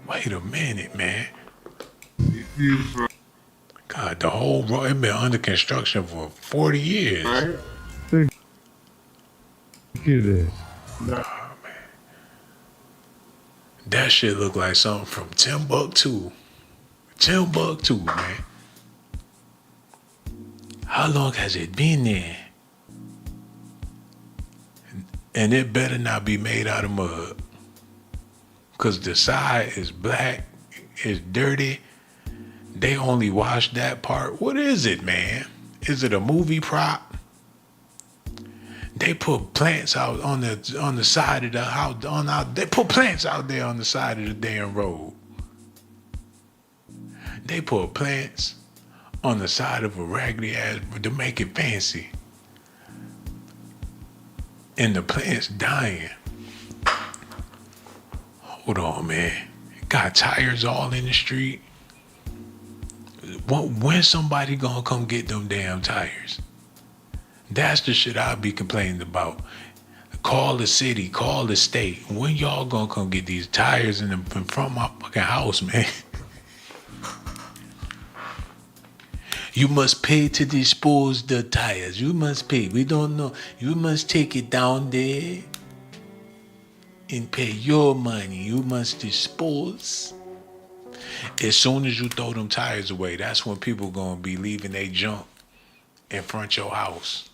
Wait a minute, man. God, the whole road been under construction for 40 years. Right? Look at it. Oh, man. That shit look like something from Timbuktu. Timbuktu, man. How long has it been there? And it better not be made out of mud. Because the side is black, it's dirty. They only washed that part. What is it, man? Is it a movie prop? They put plants out on the side of the house. They put plants out there on the side of the damn road. They put plants on the side of a raggedy ass to make it fancy. And the plant's dying. Hold on, man. Got tires all in the street. When somebody gonna come get them damn tires? That's the shit I be complaining about. Call the city, call the state. When y'all gonna come get these tires in front of my fucking house, man? You must pay to dispose the tires. You must pay. We don't know. You must take it down there and pay your money. You must dispose. As soon as you throw them tires away, that's when people gonna be leaving their junk in front of your house.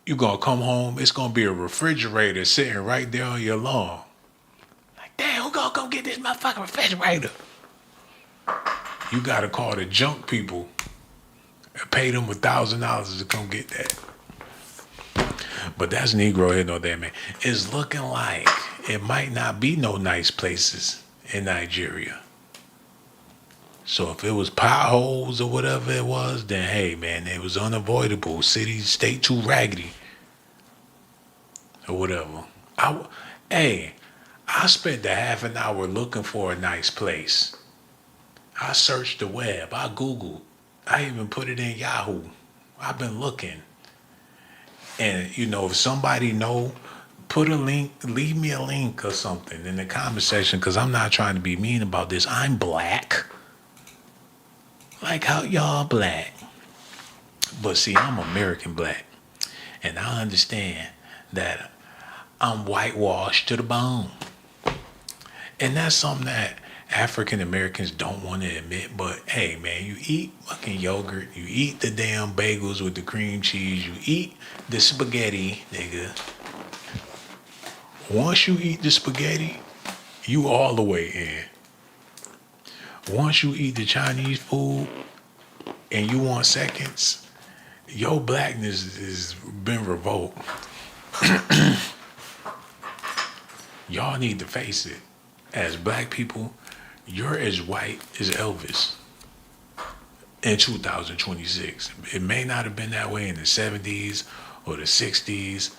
You gonna come home, it's gonna be a refrigerator sitting right there on your lawn. Like, damn, who gonna come get this motherfucking refrigerator? You gotta call the junk people and pay them $1,000 to come get that. But that's Negro here, no damn man. It's looking like it might not be no nice places in Nigeria. So if it was potholes or whatever it was, then hey man, it was unavoidable. City, state too raggedy. Or whatever. I spent a half an hour looking for a nice place. I searched the web. I Googled. I even put it in Yahoo. I've been looking. And, if somebody know, put a link, leave me a link or something in the comment section, because I'm not trying to be mean about this. I'm black. Like how y'all black. But see, I'm American black. And I understand that I'm whitewashed to the bone. And that's something that African Americans don't want to admit, but hey man, you eat fucking yogurt, you eat the damn bagels with the cream cheese, you eat the spaghetti, nigga. Once you eat the spaghetti, you all the way in. Once you eat the Chinese food and you want seconds, your blackness has been revoked. Y'all need to face it. As black people, you're as white as Elvis in 2026. It may not have been that way in the 70s or the 60s,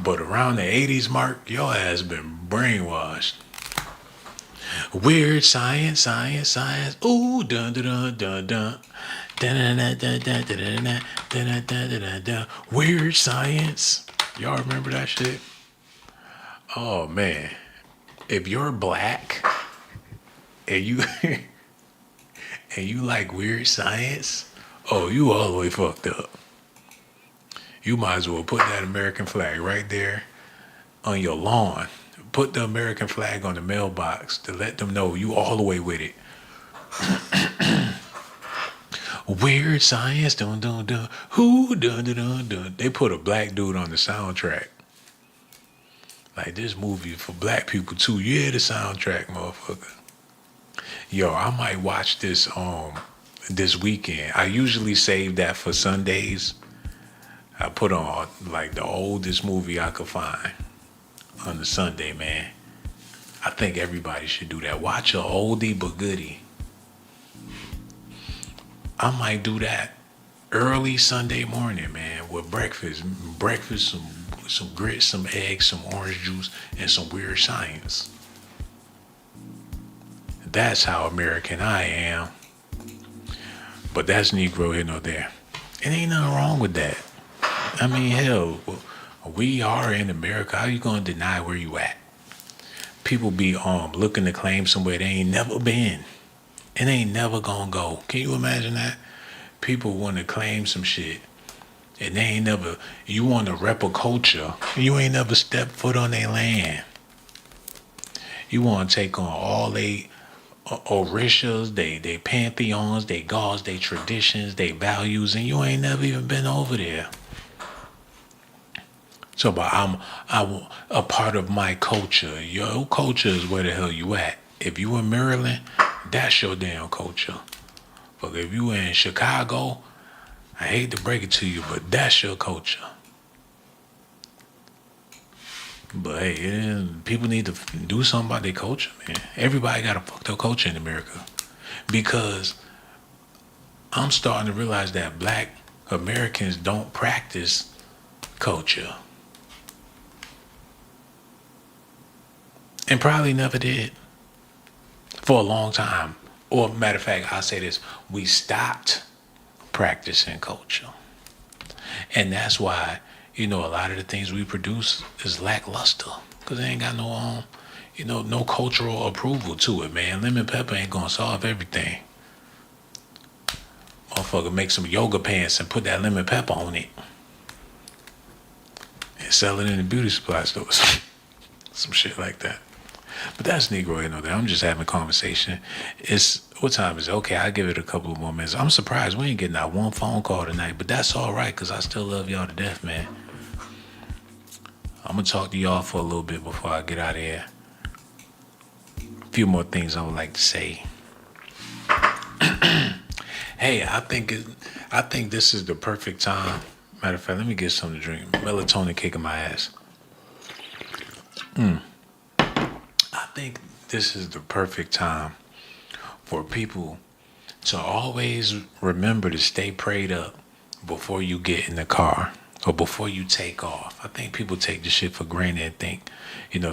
but around the 80s mark, your ass been brainwashed. Weird science, science, science. Ooh, dun dun dun dun dun. Dun dun dun dun dun dun dun dun dun dun. Weird science. Y'all remember that shit? Oh man. If you're black and you and you like weird science, oh, you all the way fucked up. You might as well put that American flag right there on your lawn. Put the American flag on the mailbox to let them know you all the way with it. Weird science, dun dun dun. Who dun dun dun dun. They put a black dude on the soundtrack. Like this movie for black people too. Yeah, the soundtrack, motherfucker. Yo, I might watch this this weekend. I usually save that for Sundays. I put on like the oldest movie I could find on the Sunday, man. I think everybody should do that. Watch a oldie but goodie. I might do that early Sunday morning, man, with breakfast. Breakfast, some grits, some eggs, some orange juice, and some weird science. That's how American I am. But that's Negro here nor there. It ain't nothing wrong with that. I mean, hell, we are in America. How you gonna deny where you at? People be looking to claim somewhere they ain't never been. It ain't never gonna go. Can you imagine that? People want to claim some shit and they ain't never, you want to rep a culture, you ain't never stepped foot on their land. You want to take on all they orishas, they pantheons, they gods, they traditions, they values, and you ain't never even been over there. So, but I'm a part of my culture. Your culture is where the hell you at. If you in Maryland, that's your damn culture. But if you in Chicago, I hate to break it to you, but that's your culture. But hey, people need to do something about their culture, man. Everybody got a fucked up culture in America. Because I'm starting to realize that black Americans don't practice culture. And probably never did. For a long time. Or matter of fact, I'll say this. We stopped practicing culture. And that's why, a lot of the things we produce is lackluster. Because they ain't got no, no cultural approval to it, man. Lemon pepper ain't going to solve everything. Motherfucker make some yoga pants and put that lemon pepper on it. And sell it in the beauty supply stores. Some shit like that. But that's Negro, I'm just having a conversation. What time is it? Okay, I'll give it a couple of more minutes. I'm surprised we ain't getting that one phone call tonight, but that's all right, because I still love y'all to death, man. I'm going to talk to y'all for a little bit before I get out of here. A few more things I would like to say. Hey, I think this is the perfect time. Matter of fact, let me get something to drink. Melatonin kicking my ass. I think this is the perfect time for people to always remember to stay prayed up before you get in the car or before you take off. I think people take this shit for granted and think,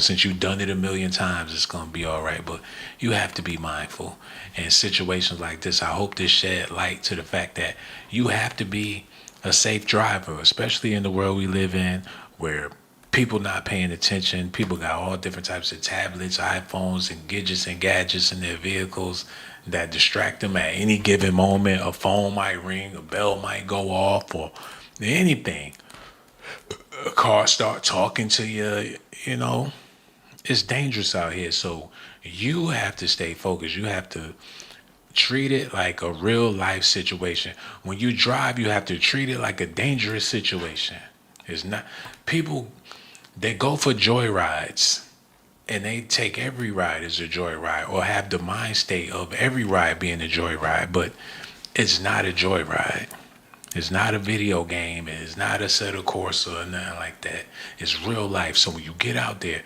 since you've done it a million times, it's going to be all right. But you have to be mindful. In situations like this, I hope this shed light to the fact that you have to be a safe driver, especially in the world we live in where people not paying attention. People got all different types of tablets, iPhones, and gadgets in their vehicles that distract them at any given moment. A phone might ring, a bell might go off, or anything. A car start talking to you, It's dangerous out here. So you have to stay focused. You have to treat it like a real life situation. When you drive, you have to treat it like a dangerous situation. It's not people. They go for joyrides and they take every ride as a joyride or have the mind state of every ride being a joyride, but it's not a joyride. It's not a video game. It's not a set of course or nothing like that. It's real life. So when you get out there,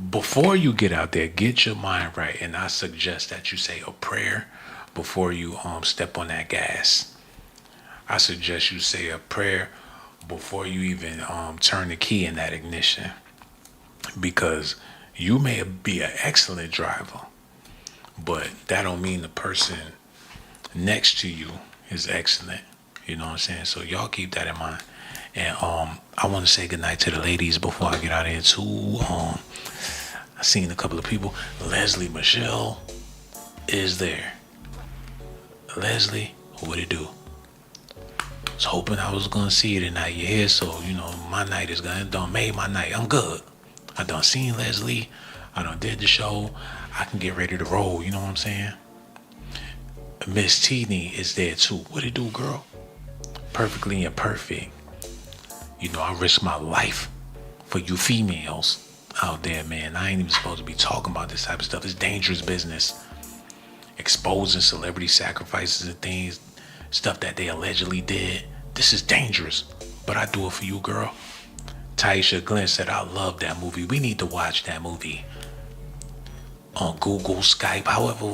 Before you get out there, get your mind right. And I suggest that you say a prayer before you step on that gas. I suggest you say a prayer before you even turn the key in that ignition. Because you may be an excellent driver, but that don't mean the person next to you is excellent. You know what I'm saying? So y'all keep that in mind. And I want to say goodnight to the ladies before I get out of here too. I seen a couple of people. Leslie Michelle is there. Leslie, what it do? I was hoping I was gonna see you tonight. You're here, so you know my night is gonna done made my night. I'm good. I done seen Leslie. I done did the show. I can get ready to roll. You know what I'm saying? Miss Teeny is there too. What it do, girl? Perfectly imperfect. You know, I risk my life for you females out there, man. I ain't even supposed to be talking about this type of stuff. It's dangerous business. Exposing celebrity sacrifices and things, stuff that they allegedly did. This is dangerous, but I do it for you, girl. Taisha Glenn said, I love that movie. We need to watch that movie on Google, Skype, however,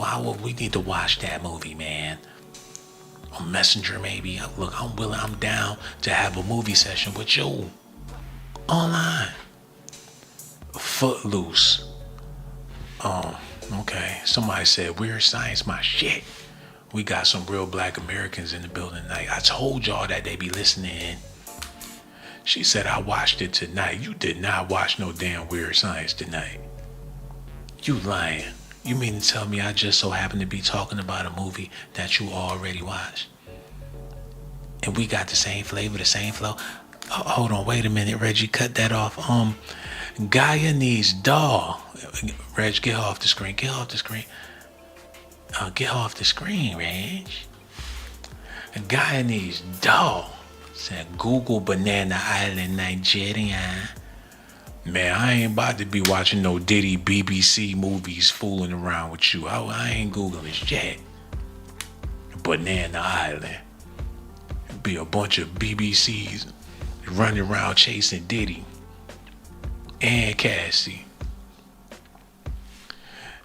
we need to watch that movie, man. On Messenger, maybe. Look, I'm willing, I'm down to have a movie session with you. Online. Footloose. Okay. Somebody said, Weird Science, my shit. We got some real black Americans in the building tonight. I told y'all that they be listening. She said, I watched it tonight. You did not watch no damn Weird Science tonight. You lying. You mean to tell me I just so happen to be talking about a movie that you already watched? And we got the same flavor, the same flow? Hold on, wait a minute, Reggie, cut that off. Guyanese doll. Reg, get off the screen, get off the screen. Get off the screen, Reg. Guyanese doll. Said Google Banana Island, Nigeria. Man, I ain't about to be watching no Diddy BBC movies fooling around with you. I ain't Googling shit. Banana Island. Be a bunch of BBCs running around chasing Diddy and Cassie.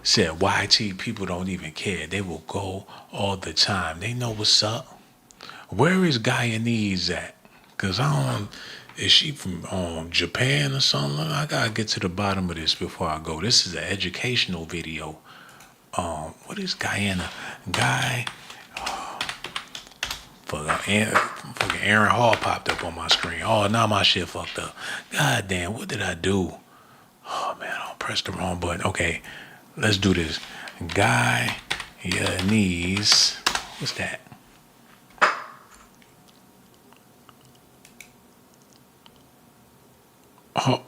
Said YT people don't even care. They will go all the time. They know what's up. Where is Guyanese at? Cause is she from Japan or something? I gotta get to the bottom of this before I go. This is an educational video. What is Guyana? Fucking Aaron Hall popped up on my screen. Oh, now my shit fucked up. God damn, what did I do? Oh man, I pressed the wrong button. Okay, let's do this. Guyanese. What's that? Oh,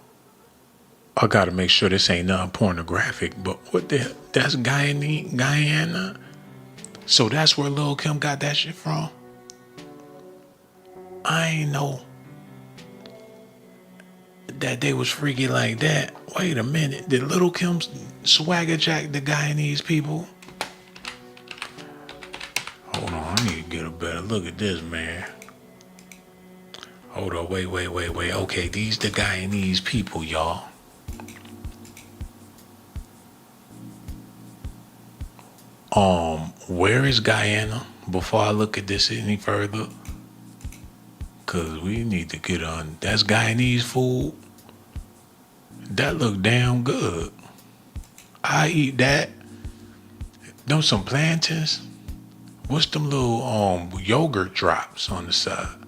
I gotta make sure this ain't nothing pornographic, but what the hell? That's Guyana? So that's where Lil' Kim got that shit from? I ain't know that they was freaky like that. Wait a minute, did Lil' Kim swagger jack the Guyanese people? Hold on, I need to get a better look at this, man. Hold on, wait. Okay, these the Guyanese people, y'all. Where is Guyana? Before I look at this any further, cause we need to get on. That's Guyanese food. That look damn good. I eat that. Them some plantains. What's them little yogurt drops on the side?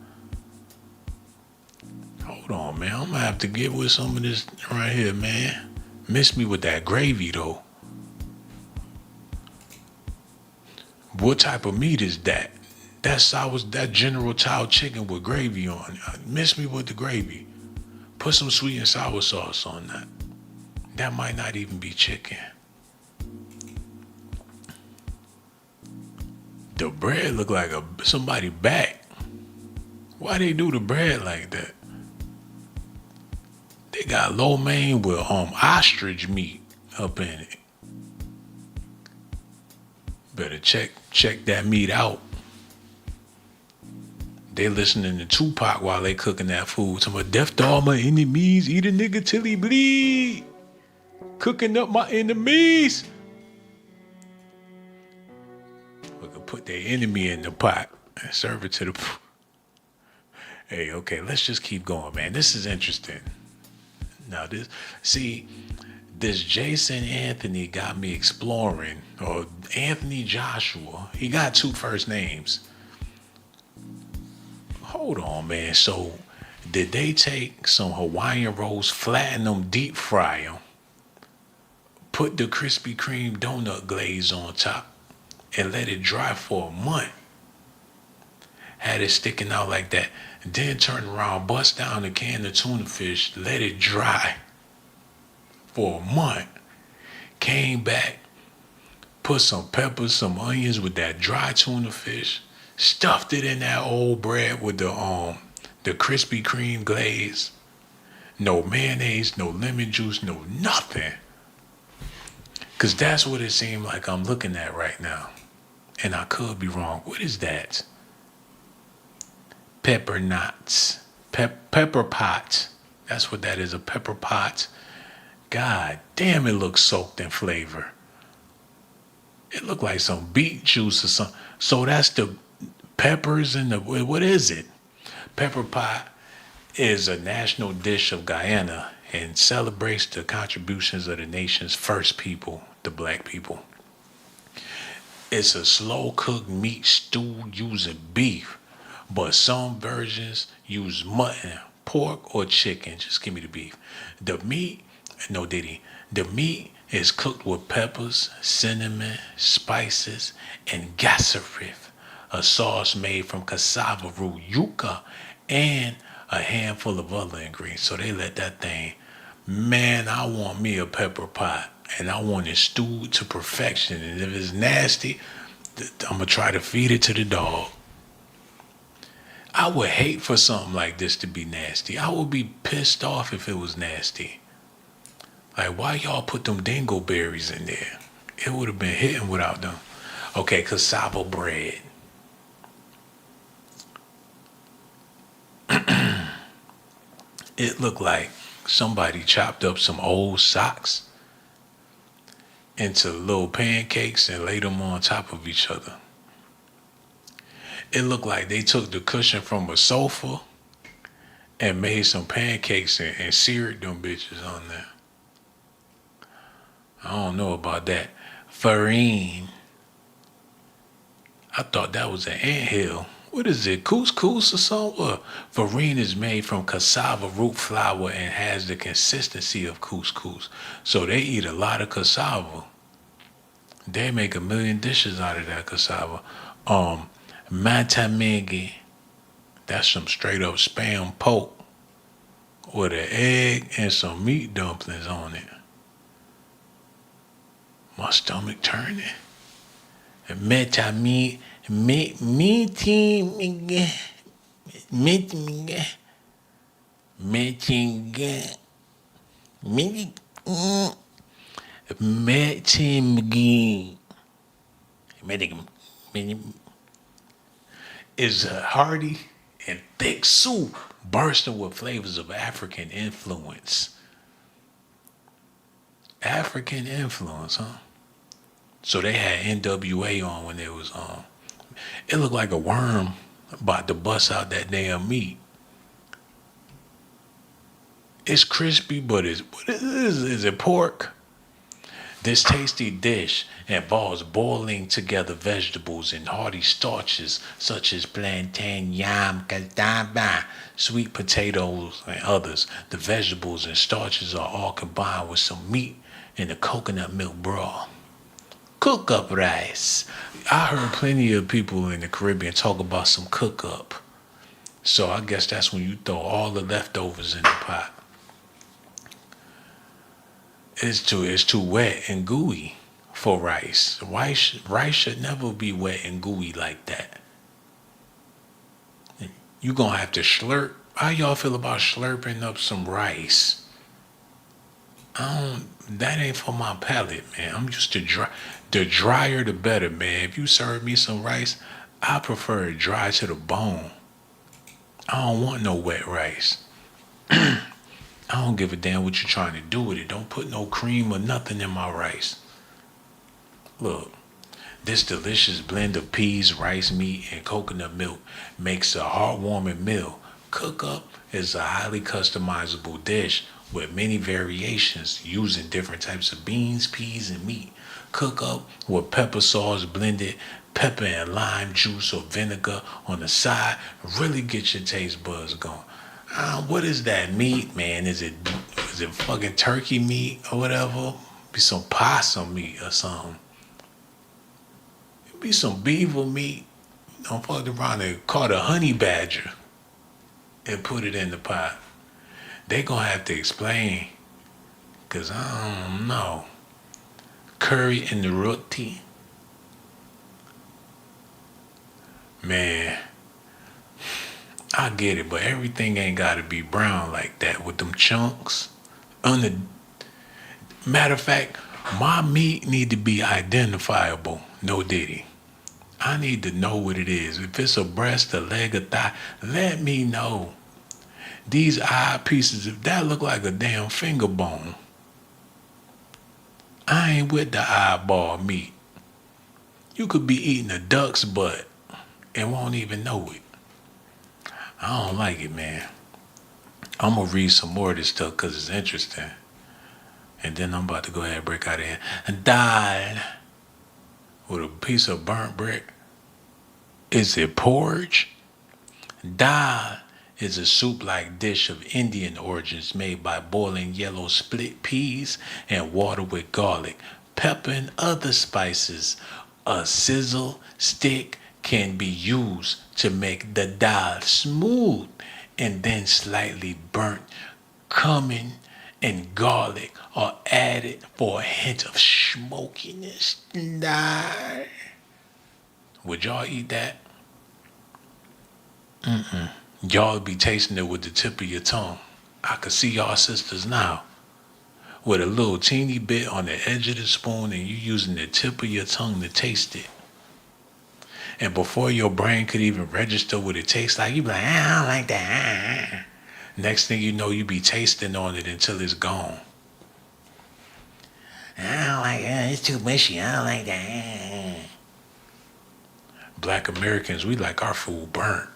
Hold on, man. I'm gonna have to get with some of this right here, man. Miss me with that gravy though. What type of meat is that? That General Tao chicken with gravy on. Miss me with the gravy. Put some sweet and sour sauce on that. That might not even be chicken. The bread look like somebody back. Why they do the bread like that? They got lo mein with ostrich meat up in it. Better check that meat out. They listening to Tupac while they cooking that food. Talking about death to all my enemies, eat a nigga till he bleed. cooking up my enemies. We could put their enemy in the pot and serve it to the. Hey, okay, let's just keep going, man. This is interesting. Now, this Jason Anthony got me exploring, or Anthony Joshua. He got 2 first names. Hold on, man. So, did they take some Hawaiian rolls, flatten them, deep fry them, put the Krispy Kreme donut glaze on top, and let it dry for a month? Had it sticking out like that. Then turn around, bust down a can of tuna fish, let it dry for a month. Came back, put some peppers, some onions with that dry tuna fish, stuffed it in that old bread with the Krispy Kreme glaze. No mayonnaise, no lemon juice, no nothing. Cause that's what it seemed like I'm looking at right now. And I could be wrong. What is that? Pepper knots. Pepper pot. That's what that is, a pepper pot. God damn, it looks soaked in flavor. It looked like some beet juice or something. So that's the peppers and the, what is it? Pepper pot is a national dish of Guyana and celebrates the contributions of the nation's first people, the black people. It's a slow-cooked meat stew using beef, but some versions use mutton, pork, or chicken. Just give me the beef. The meat is cooked with peppers, cinnamon, spices, and gassarif, a sauce made from cassava root, yuca, and a handful of other ingredients. So they let that thing, man, I want me a pepper pot, and I want it stewed to perfection. And if it's nasty, I'm going to try to feed it to the dog. I would hate for something like this to be nasty. I would be pissed off if it was nasty. Like, why y'all put them dingo berries in there? It would have been hitting without them. Okay, cassava bread. It looked like somebody chopped up some old socks into little pancakes and laid them on top of each other. It looked like they took the cushion from a sofa and made some pancakes and seared them bitches on there. I don't know about that. Farine. I thought that was an anthill. What is it, couscous or something? Farine is made from cassava root flour and has the consistency of couscous. So they eat a lot of cassava. They make 1 million dishes out of that cassava. Matamegi, that's some straight up Spam pork with an egg and some meat dumplings on it. My stomach turning. Metamegi. Is a hearty and thick soup bursting with flavors of African influence. African influence, huh? So they had NWA on when they was on. It looked like a worm about to bust out that damn meat. It's crispy, but is it pork? This tasty dish involves boiling together vegetables and hearty starches such as plantain, yam, cassava, sweet potatoes, and others. The vegetables and starches are all combined with some meat and a coconut milk broth. Cook up rice. I heard plenty of people in the Caribbean talk about some cook up. So I guess that's when you throw all the leftovers in the pot. It's too wet and gooey for rice. Rice should never be wet and gooey like that. You gonna have to slurp. How y'all feel about slurping up some rice? That ain't for my palate, man. I'm just the drier the better, man. If you serve me some rice, I prefer it dry to the bone. I don't want no wet rice. I don't give a damn what you're trying to do with it. Don't put no cream or nothing in my rice. Look, this delicious blend of peas, rice, meat, and coconut milk makes a heartwarming meal. Cook Up is a highly customizable dish with many variations using different types of beans, peas, and meat. Cook Up with pepper sauce, blended pepper and lime juice or vinegar on the side. Really get your taste buds going. What is that meat, man? Is it fucking turkey meat or whatever? Be some possum meat or something. Be some beaver meat. Don't fuck around and caught a honey badger and put it in the pot. They gonna have to explain, cause I don't know. Curry and the roti. Man, I get it, but everything ain't gotta be brown like that with them chunks. Matter of fact, my meat need to be identifiable. No diddy. I need to know what it is. If it's a breast, a leg, a thigh, let me know. These eye pieces, if that look like a damn finger bone, I ain't with the eyeball meat. You could be eating a duck's butt and won't even know it. I don't like it, man. I'm gonna read some more of this stuff because it's interesting. And then I'm about to go ahead and break out of here. Dal with a piece of burnt brick. Is it porridge? Dal is a soup-like dish of Indian origins made by boiling yellow split peas and water with garlic, pepper, and other spices. A sizzle stick can be used to make the dal smooth and then slightly burnt. Cumin and garlic are added for a hint of smokiness. Dal. Would y'all eat that? Y'all be tasting it with the tip of your tongue. I could see y'all sisters now with a little teeny bit on the edge of the spoon and you using the tip of your tongue to taste it. And before your brain could even register what it tastes like, you be like, I don't like that. Next thing you know, you be tasting on it until it's gone. I don't like it. It's too mushy. I don't like that. Black Americans, we like our food burnt.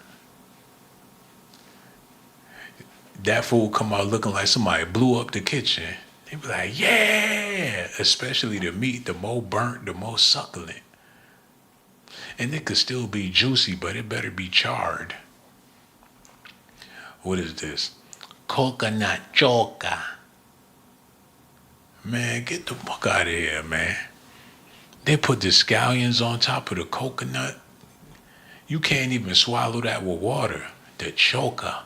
That food come out looking like somebody blew up the kitchen. They be like, yeah! Especially the meat, the more burnt, the more succulent. And it could still be juicy, but it better be charred. What is this? Coconut choka. Man, get the fuck out of here, man. They put the scallions on top of the coconut. You can't even swallow that with water. The choka.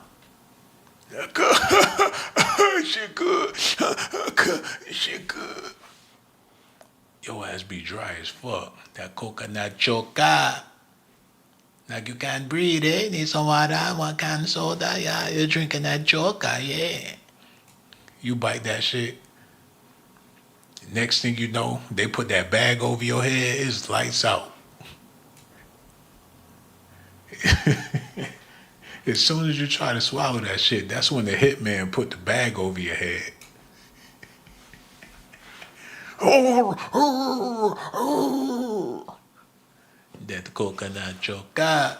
Shit good. Shit good. Your ass be dry as fuck. That coconut choka. Like you can't breathe, eh? Need some water, one kind of soda, yeah. You're drinking that choka, yeah. You bite that shit. Next thing you know, they put that bag over your head, it's lights out. As soon as you try to swallow that shit, that's when the hitman put the bag over your head. That coconut choka.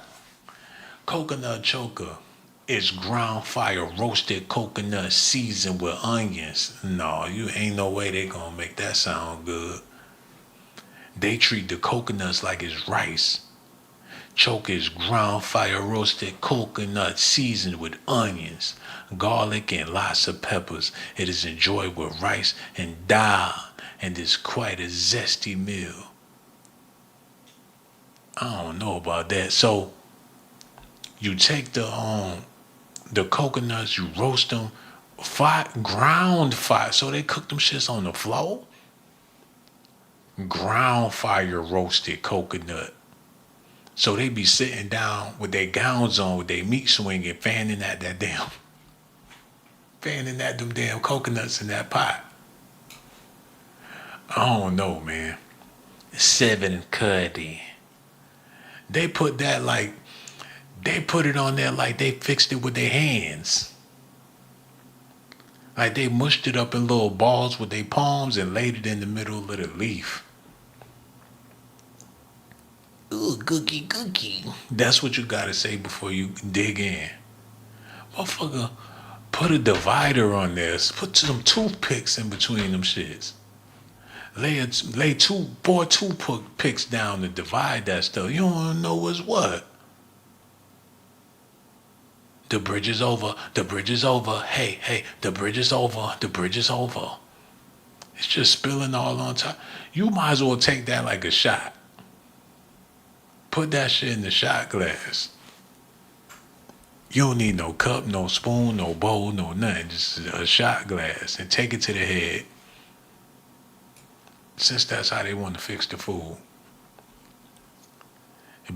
Coconut choker is ground fire roasted coconut seasoned with onions. No, you ain't no way they gonna make that sound good. They treat the coconuts like it's rice. Choker is ground fire roasted coconut seasoned with onions, garlic, and lots of peppers. It is enjoyed with rice and dal and is quite a zesty meal. I don't know about that. So you take the coconuts, you roast them, ground fire. So they cook them shits on the floor. Ground fire roasted coconut. So they be sitting down with their gowns on, with their meat swinging, fanning at them damn coconuts in that pot. I don't know, man. 7 curdy. They put that like, they put it on there like they fixed it with their hands. Like they mushed it up in little balls with their palms and laid it in the middle of the leaf. Ooh, gookie. That's what you gotta say before you dig in. Motherfucker, put a divider on this. Put some toothpicks in between them shits. Lay two toothpicks down to divide that stuff. You don't know what's what. The bridge is over. The bridge is over. Hey, the bridge is over. The bridge is over. It's just spilling all on top. You might as well take that like a shot. Put that shit in the shot glass. You don't need no cup, no spoon, no bowl, no nothing. Just a shot glass and take it to the head. Since that's how they want to fix the food.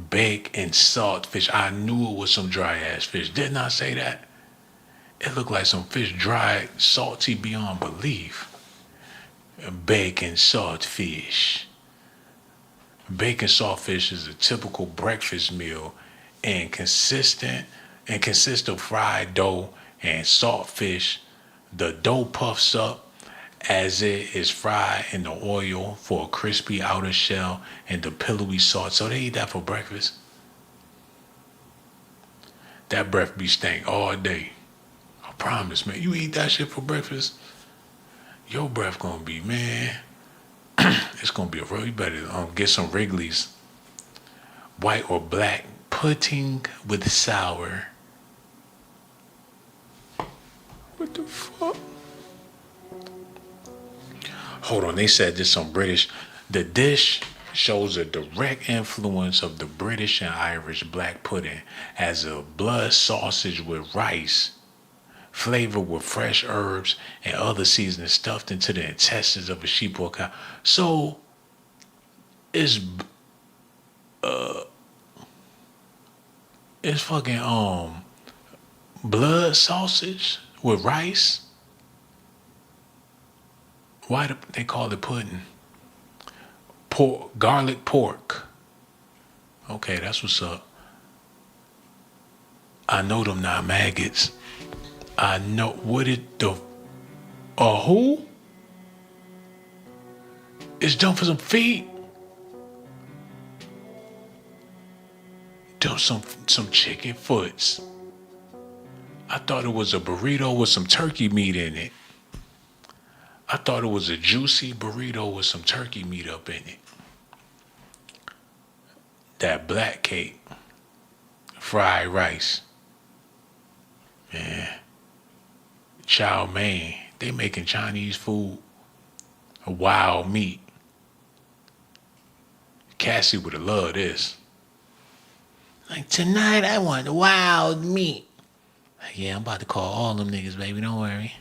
Bake and salt fish. I knew it was some dry ass fish. Didn't I say that? It looked like some fish dried, salty beyond belief. Bake and salt fish. Bacon saltfish is a typical breakfast meal and consists of fried dough and saltfish. The dough puffs up as it is fried in the oil for a crispy outer shell and the pillowy salt. So they eat that for breakfast. That breath be stank all day. I promise, man. You eat that shit for breakfast, your breath gonna be, man. It's gonna be a real. You better get some Wrigley's, white or black pudding with sour. What the fuck? Hold on, they said this on British. The dish shows a direct influence of the British and Irish black pudding as a blood sausage with rice, flavored with fresh herbs and other seasonings stuffed into the intestines of a sheep or cow. So it's fucking blood sausage with rice. Why do they call it pudding? Pork, garlic pork. Okay, that's what's up. I know them not maggots. I know what it the who? It's done for some feet. Done some chicken foots. I thought it was a burrito with some turkey meat in it. I thought it was a juicy burrito with some turkey meat up in it. That black cake. Fried rice. Man. Chow mein. They making Chinese food. A wild meat. Cassie would have loved this. Like, tonight I want wild meat. Yeah, I'm about to call all them niggas, baby. Don't worry.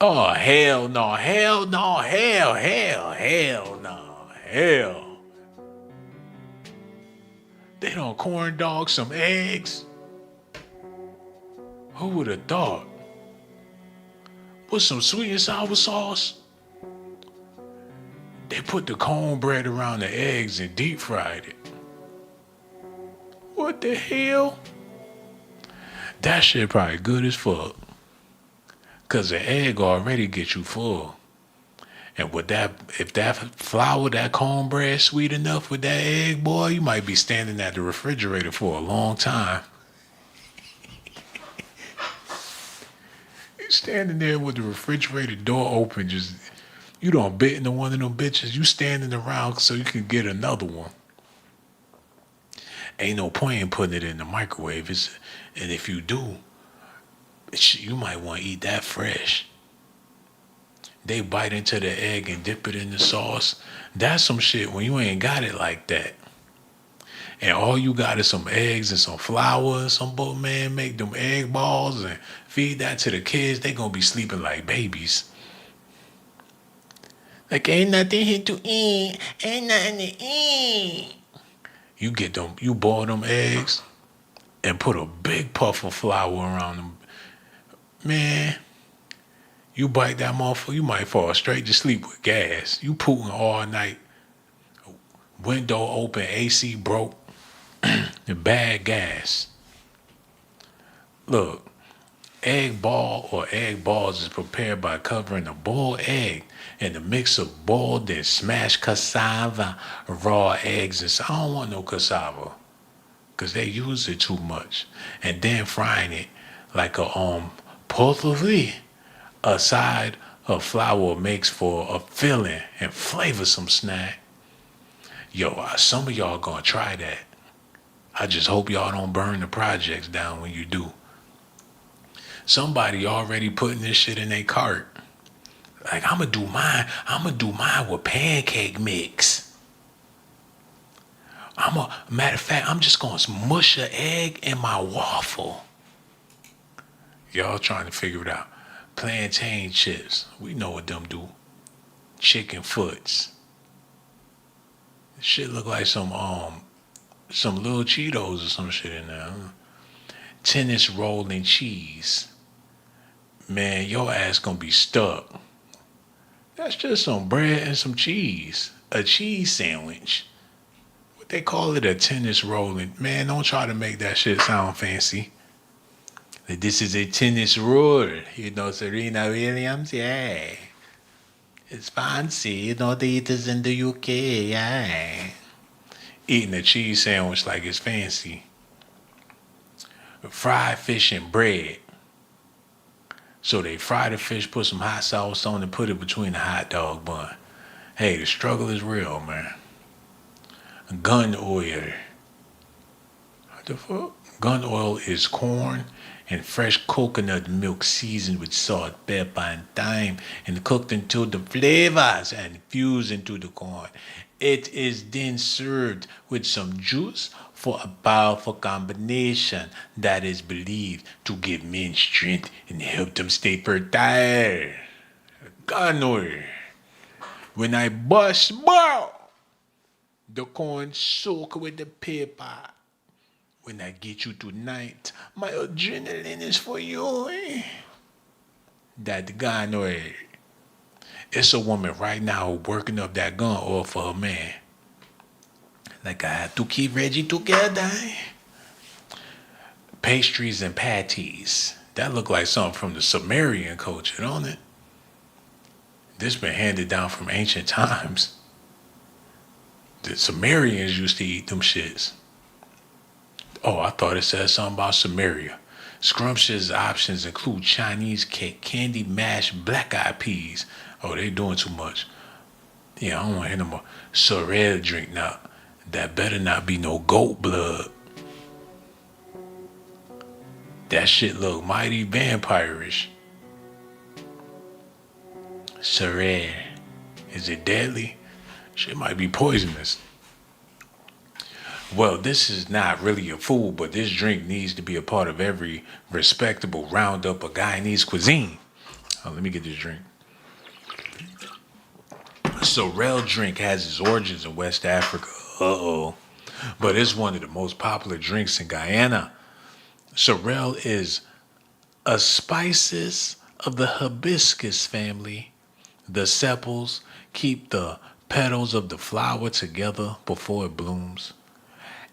Oh, hell no. Hell no. Hell no. They don't corn dog some eggs. Who would have thought? Put some sweet and sour sauce. They put the cornbread around the eggs and deep fried it. What the hell? That shit probably good as fuck. Cause the egg already gets you full. And with that, if that flour, that cornbread sweet enough with that egg, boy, you might be standing at the refrigerator for a long time. You're standing there with the refrigerator door open, just you done bit into one of them bitches. You standing around so you can get another one. Ain't no point in putting it in the microwave. And if you do, you might want to eat that fresh. They bite into the egg and dip it in the sauce. That's some shit when you ain't got it like that. And all you got is some eggs and some flour and some boy, man, make them egg balls and feed that to the kids. They gonna be sleeping like babies. Like, ain't nothing here to eat. Ain't nothing to eat. You get them, you boil them eggs and put a big puff of flour around them. Man, you bite that motherfucker, you might fall straight to sleep with gas. You pooting all night. Window open, AC broke. The bad gas. Look, egg ball or egg balls is prepared by covering a boiled egg in a mix of boiled and smashed cassava, raw eggs, and I don't want no cassava because they use it too much. And then frying it like a potpourri, a side of flour makes for a filling and flavorsome snack. Yo, some of y'all gonna try that. I just hope y'all don't burn the projects down when you do. Somebody already putting this shit in their cart. Like, I'ma do mine with pancake mix. Matter of fact, I'm just gonna mush an egg in my waffle. Y'all trying to figure it out. Plantain chips, we know what them do. Chicken foots. Shit look like some little Cheetos or some shit in there. Tennis rolling cheese. Man, your ass gonna be stuck. That's just some bread and some cheese. A cheese sandwich. What they call it, a tennis rolling. Man, don't try to make that shit sound fancy. Like, this is a tennis roll. You know, Serena Williams? Yeah. It's fancy. You know, they eat this in the UK. Yeah. Eating a cheese sandwich like it's fancy. Fried fish and bread. So they fry the fish, put some hot sauce on it, put it between the hot dog bun. Hey, the struggle is real, man. Gun oil. What the fuck? Gun oil is corn and fresh coconut milk seasoned with salt, pepper, and thyme and cooked until the flavors are infused into the corn. It is then served with some juice for a powerful combination that is believed to give men strength and help them stay fertile. Gun oil. When I bust the corn soak with the pepper. When I get you tonight, my adrenaline is for you. That gun oil. It's a woman right now working up that gun oil for her man. Like, I have to keep Reggie together. Pastries and patties. That look like something from the Sumerian culture, don't it? This been handed down from ancient times. The Sumerians used to eat them shits. Oh, I thought it said something about Samaria. Scrumptious options include Chinese cake, candy mashed black-eyed peas. Oh, they doing too much. Yeah, I don't want to hear no more. Sorrel drink now. That better not be no goat blood. That shit look mighty vampire-ish. Sorrel. Is it deadly? Shit might be poisonous. Well, this is not really a food, but this drink needs to be a part of every respectable roundup of Guyanese cuisine. Oh, let me get this drink. Sorrel drink has its origins in West Africa. But it's one of the most popular drinks in Guyana. Sorrel is a spices of the hibiscus family. The sepals keep the petals of the flower together before it blooms.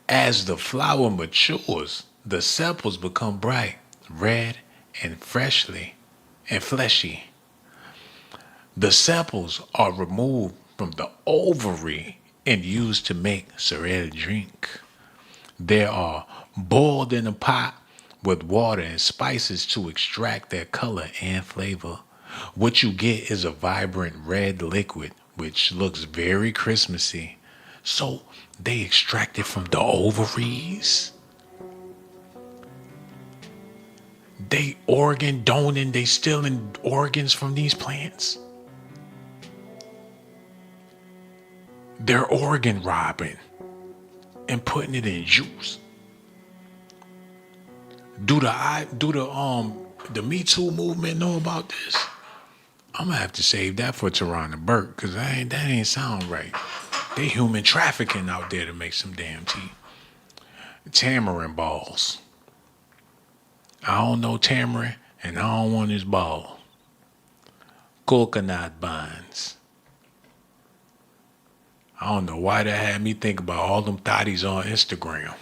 As the flower matures, the sepals become bright, red, and fleshy. The sepals are removed from the ovary and used to make sorrel drink. They are boiled in a pot with water and spices to extract their color and flavor. What you get is a vibrant red liquid, which looks very Christmassy. So they extract it from the ovaries. They organ donating, they stealing organs from these plants. They're organ robbing and putting it in juice. Do the Me Too movement know about this? I'm gonna have to save that for Tarana Burke, cause that ain't sound right. They human trafficking out there to make some damn tea. Tamarind balls. I don't know tamarind, and I don't want his ball. Coconut buns. I don't know why that had me think about all them thotties on Instagram.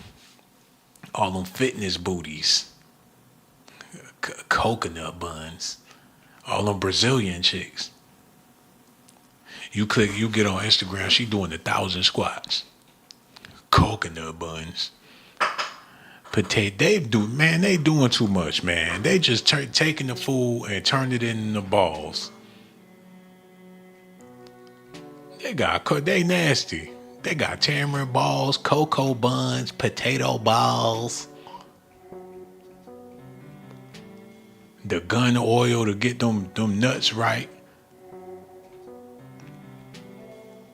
All them fitness booties. coconut buns. All them Brazilian chicks. You get on Instagram, she doing 1,000 squats. Coconut buns. Potato, they doing too much, man. They just taking the food and turn it into balls. They nasty. They got tamarind balls, cocoa buns, potato balls. The gun oil to get them nuts right.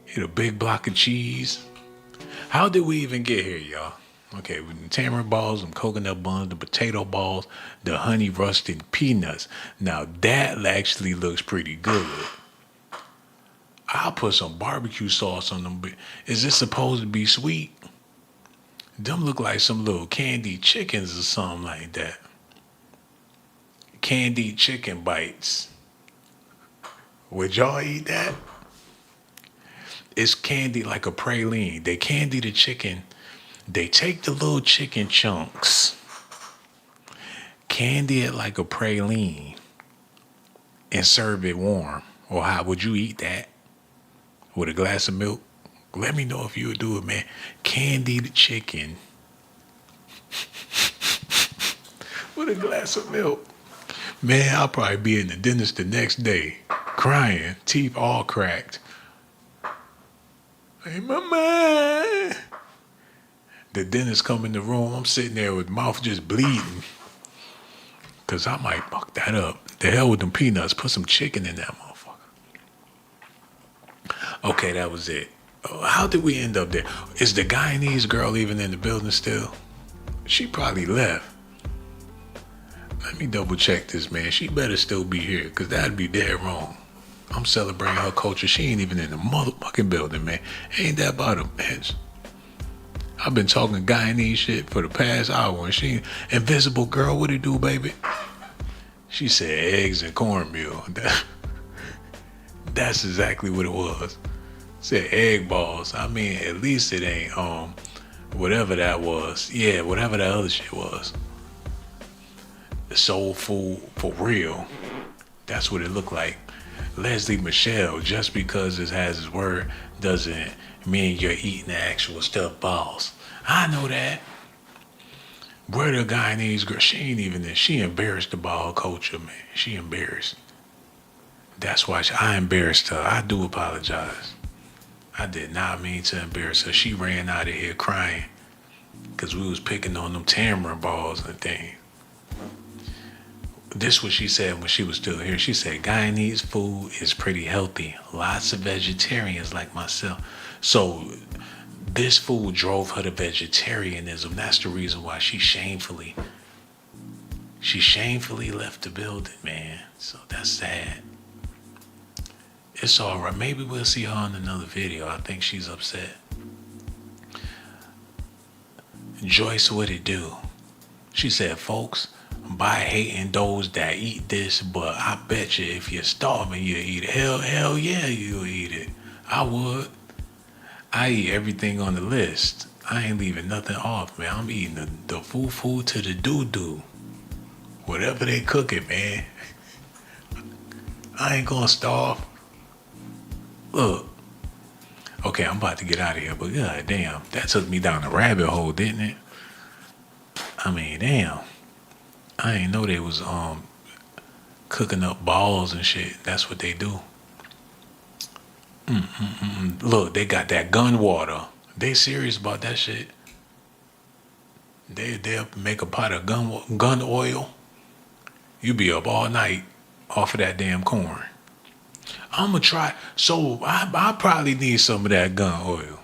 Hit a big block of cheese. How did we even get here, y'all? Okay, with the tamarind balls, some coconut buns, the potato balls, the honey rusted peanuts. Now that actually looks pretty good. I'll put some barbecue sauce on them. Is this supposed to be sweet? Them look like some little candied chickens or something like that. Candied chicken bites. Would y'all eat that? It's candy like a praline. They candy the chicken. They take the little chicken chunks, candy it like a praline, and serve it warm. Or how would you eat that? With a glass of milk? Let me know if you would do it, man. Candy the chicken with a glass of milk. Man, I'll probably be in the dentist the next day, crying, teeth all cracked. Hey, mama. The dentist come in the room, I'm sitting there with mouth just bleeding. Cause I might fuck that up. The hell with them peanuts, put some chicken in that motherfucker. Okay, that was it. How did we end up there? Is the Guyanese girl even in the building still? She probably left. Let me double check this, man. She better still be here, cause that'd be dead wrong. I'm celebrating her culture. She ain't even in the motherfucking building, man. Ain't that about a bitch? I've been talking Guyanese shit for the past hour, and she, invisible girl, what it do, baby? She said eggs and cornmeal. That's exactly what it was. Said egg balls. I mean, at least it ain't whatever that was. Yeah, whatever that other shit was. The soul food for real. That's what it looked like. Leslie Michelle, just because it has his word doesn't mean you're eating the actual stuffed balls. I know that. Where the Guyanese girl, she ain't even there. She embarrassed the ball culture, man. She embarrassed. That's why I embarrassed her. I do apologize. I did not mean to embarrass her. She ran out of here crying because we was picking on them tamarind balls and things. This is what she said when she was still here. She said, Guyanese food is pretty healthy. Lots of vegetarians like myself. So this food drove her to vegetarianism. That's the reason why she shamefully left the building, man. So that's sad. It's all right. Maybe we'll see her in another video. I think she's upset. Joyce, what it do? She said, folks, by hating those that eat this, but I bet you if you're starving, you'll eat it. Hell yeah, you'll eat it. I would. I eat everything on the list. I ain't leaving nothing off, man. I'm eating the food to the doo-doo. Whatever they cook it, man. I ain't gonna starve. Look. Okay, I'm about to get out of here, but god damn, that took me down a rabbit hole, didn't it? I mean, damn. I ain't know they was cooking up balls and shit. That's what they do. Look, they got that gun water. They serious about that shit. They'll make a pot of gun oil. You be up all night off of that damn corn. I'm gonna try. So I probably need some of that gun oil.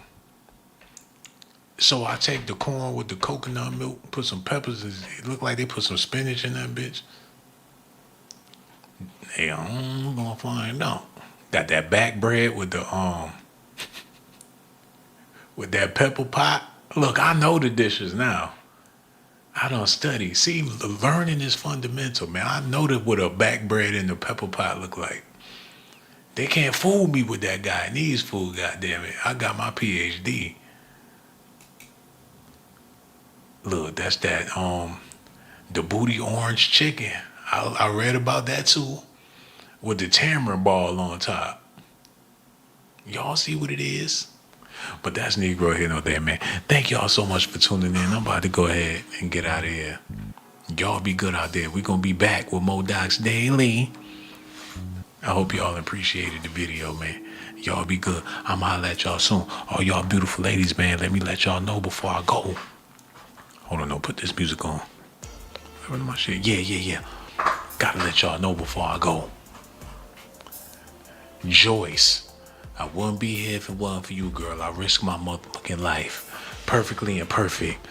So I take the corn with the coconut milk, put some peppers. It look like they put some spinach in that bitch. Hey, I'm gonna find out. Got that back bread with the with that pepper pot. Look, I know the dishes now. I don't study. See, learning is fundamental, man. I know what a back bread and the pepper pot look like. They can't fool me with that Guyanese food, goddammit. I got my PhD. Look, that's that The booty orange chicken. I read about that too. With the tamarind ball on top. Y'all see what it is? But that's Negro here, no there, man. Thank y'all so much for tuning in. I'm about to go ahead and get out of here. Y'all be good out there. We're going to be back with Mo Docs Daily. I hope y'all appreciated the video, man. Y'all be good. I'm going to holler at y'all soon. All y'all beautiful ladies, man, let me let y'all know before I go. Hold on, no, put this music on. Where my shit? Yeah. Gotta let y'all know before I go. Joyce, I wouldn't be here if it wasn't for you, girl. I risk my motherfucking life. Perfectly imperfect.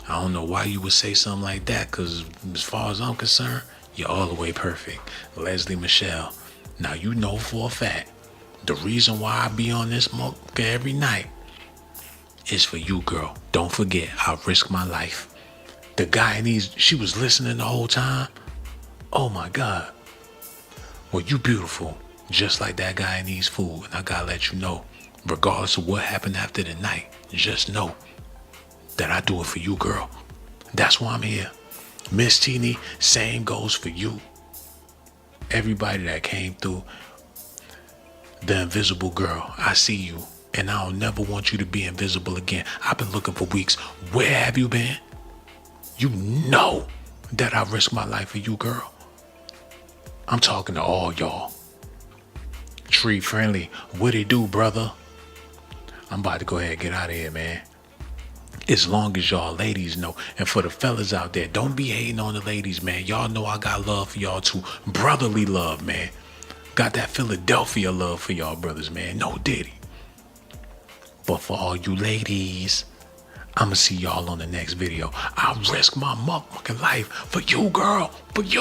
I don't know why you would say something like that, because as far as I'm concerned, you're all the way perfect. Leslie Michelle. Now you know for a fact, the reason why I be on this motherfucker every night is for you, girl. Don't forget, I risk my life. The guy needs, she was listening the whole time. Oh my God. Well, you beautiful. Just like that guy needs food. And I gotta let you know, regardless of what happened after the night, just know that I do it for you, girl. That's why I'm here. Miss Teeny, same goes for you. Everybody that came through, the invisible girl, I see you. And I'll never want you to be invisible again. I've been looking for weeks. Where have you been? You know that I risk my life for you, girl. I'm talking to all y'all. Tree Friendly, what it do, brother? I'm about to go ahead and get out of here, man. As long as y'all ladies know, and for the fellas out there, don't be hating on the ladies, man. Y'all know I got love for y'all too. Brotherly love, man. Got that Philadelphia love for y'all brothers, man. No diddy. But for all you ladies, I'ma see y'all on the next video. I risk my motherfucking life for you, girl. For you.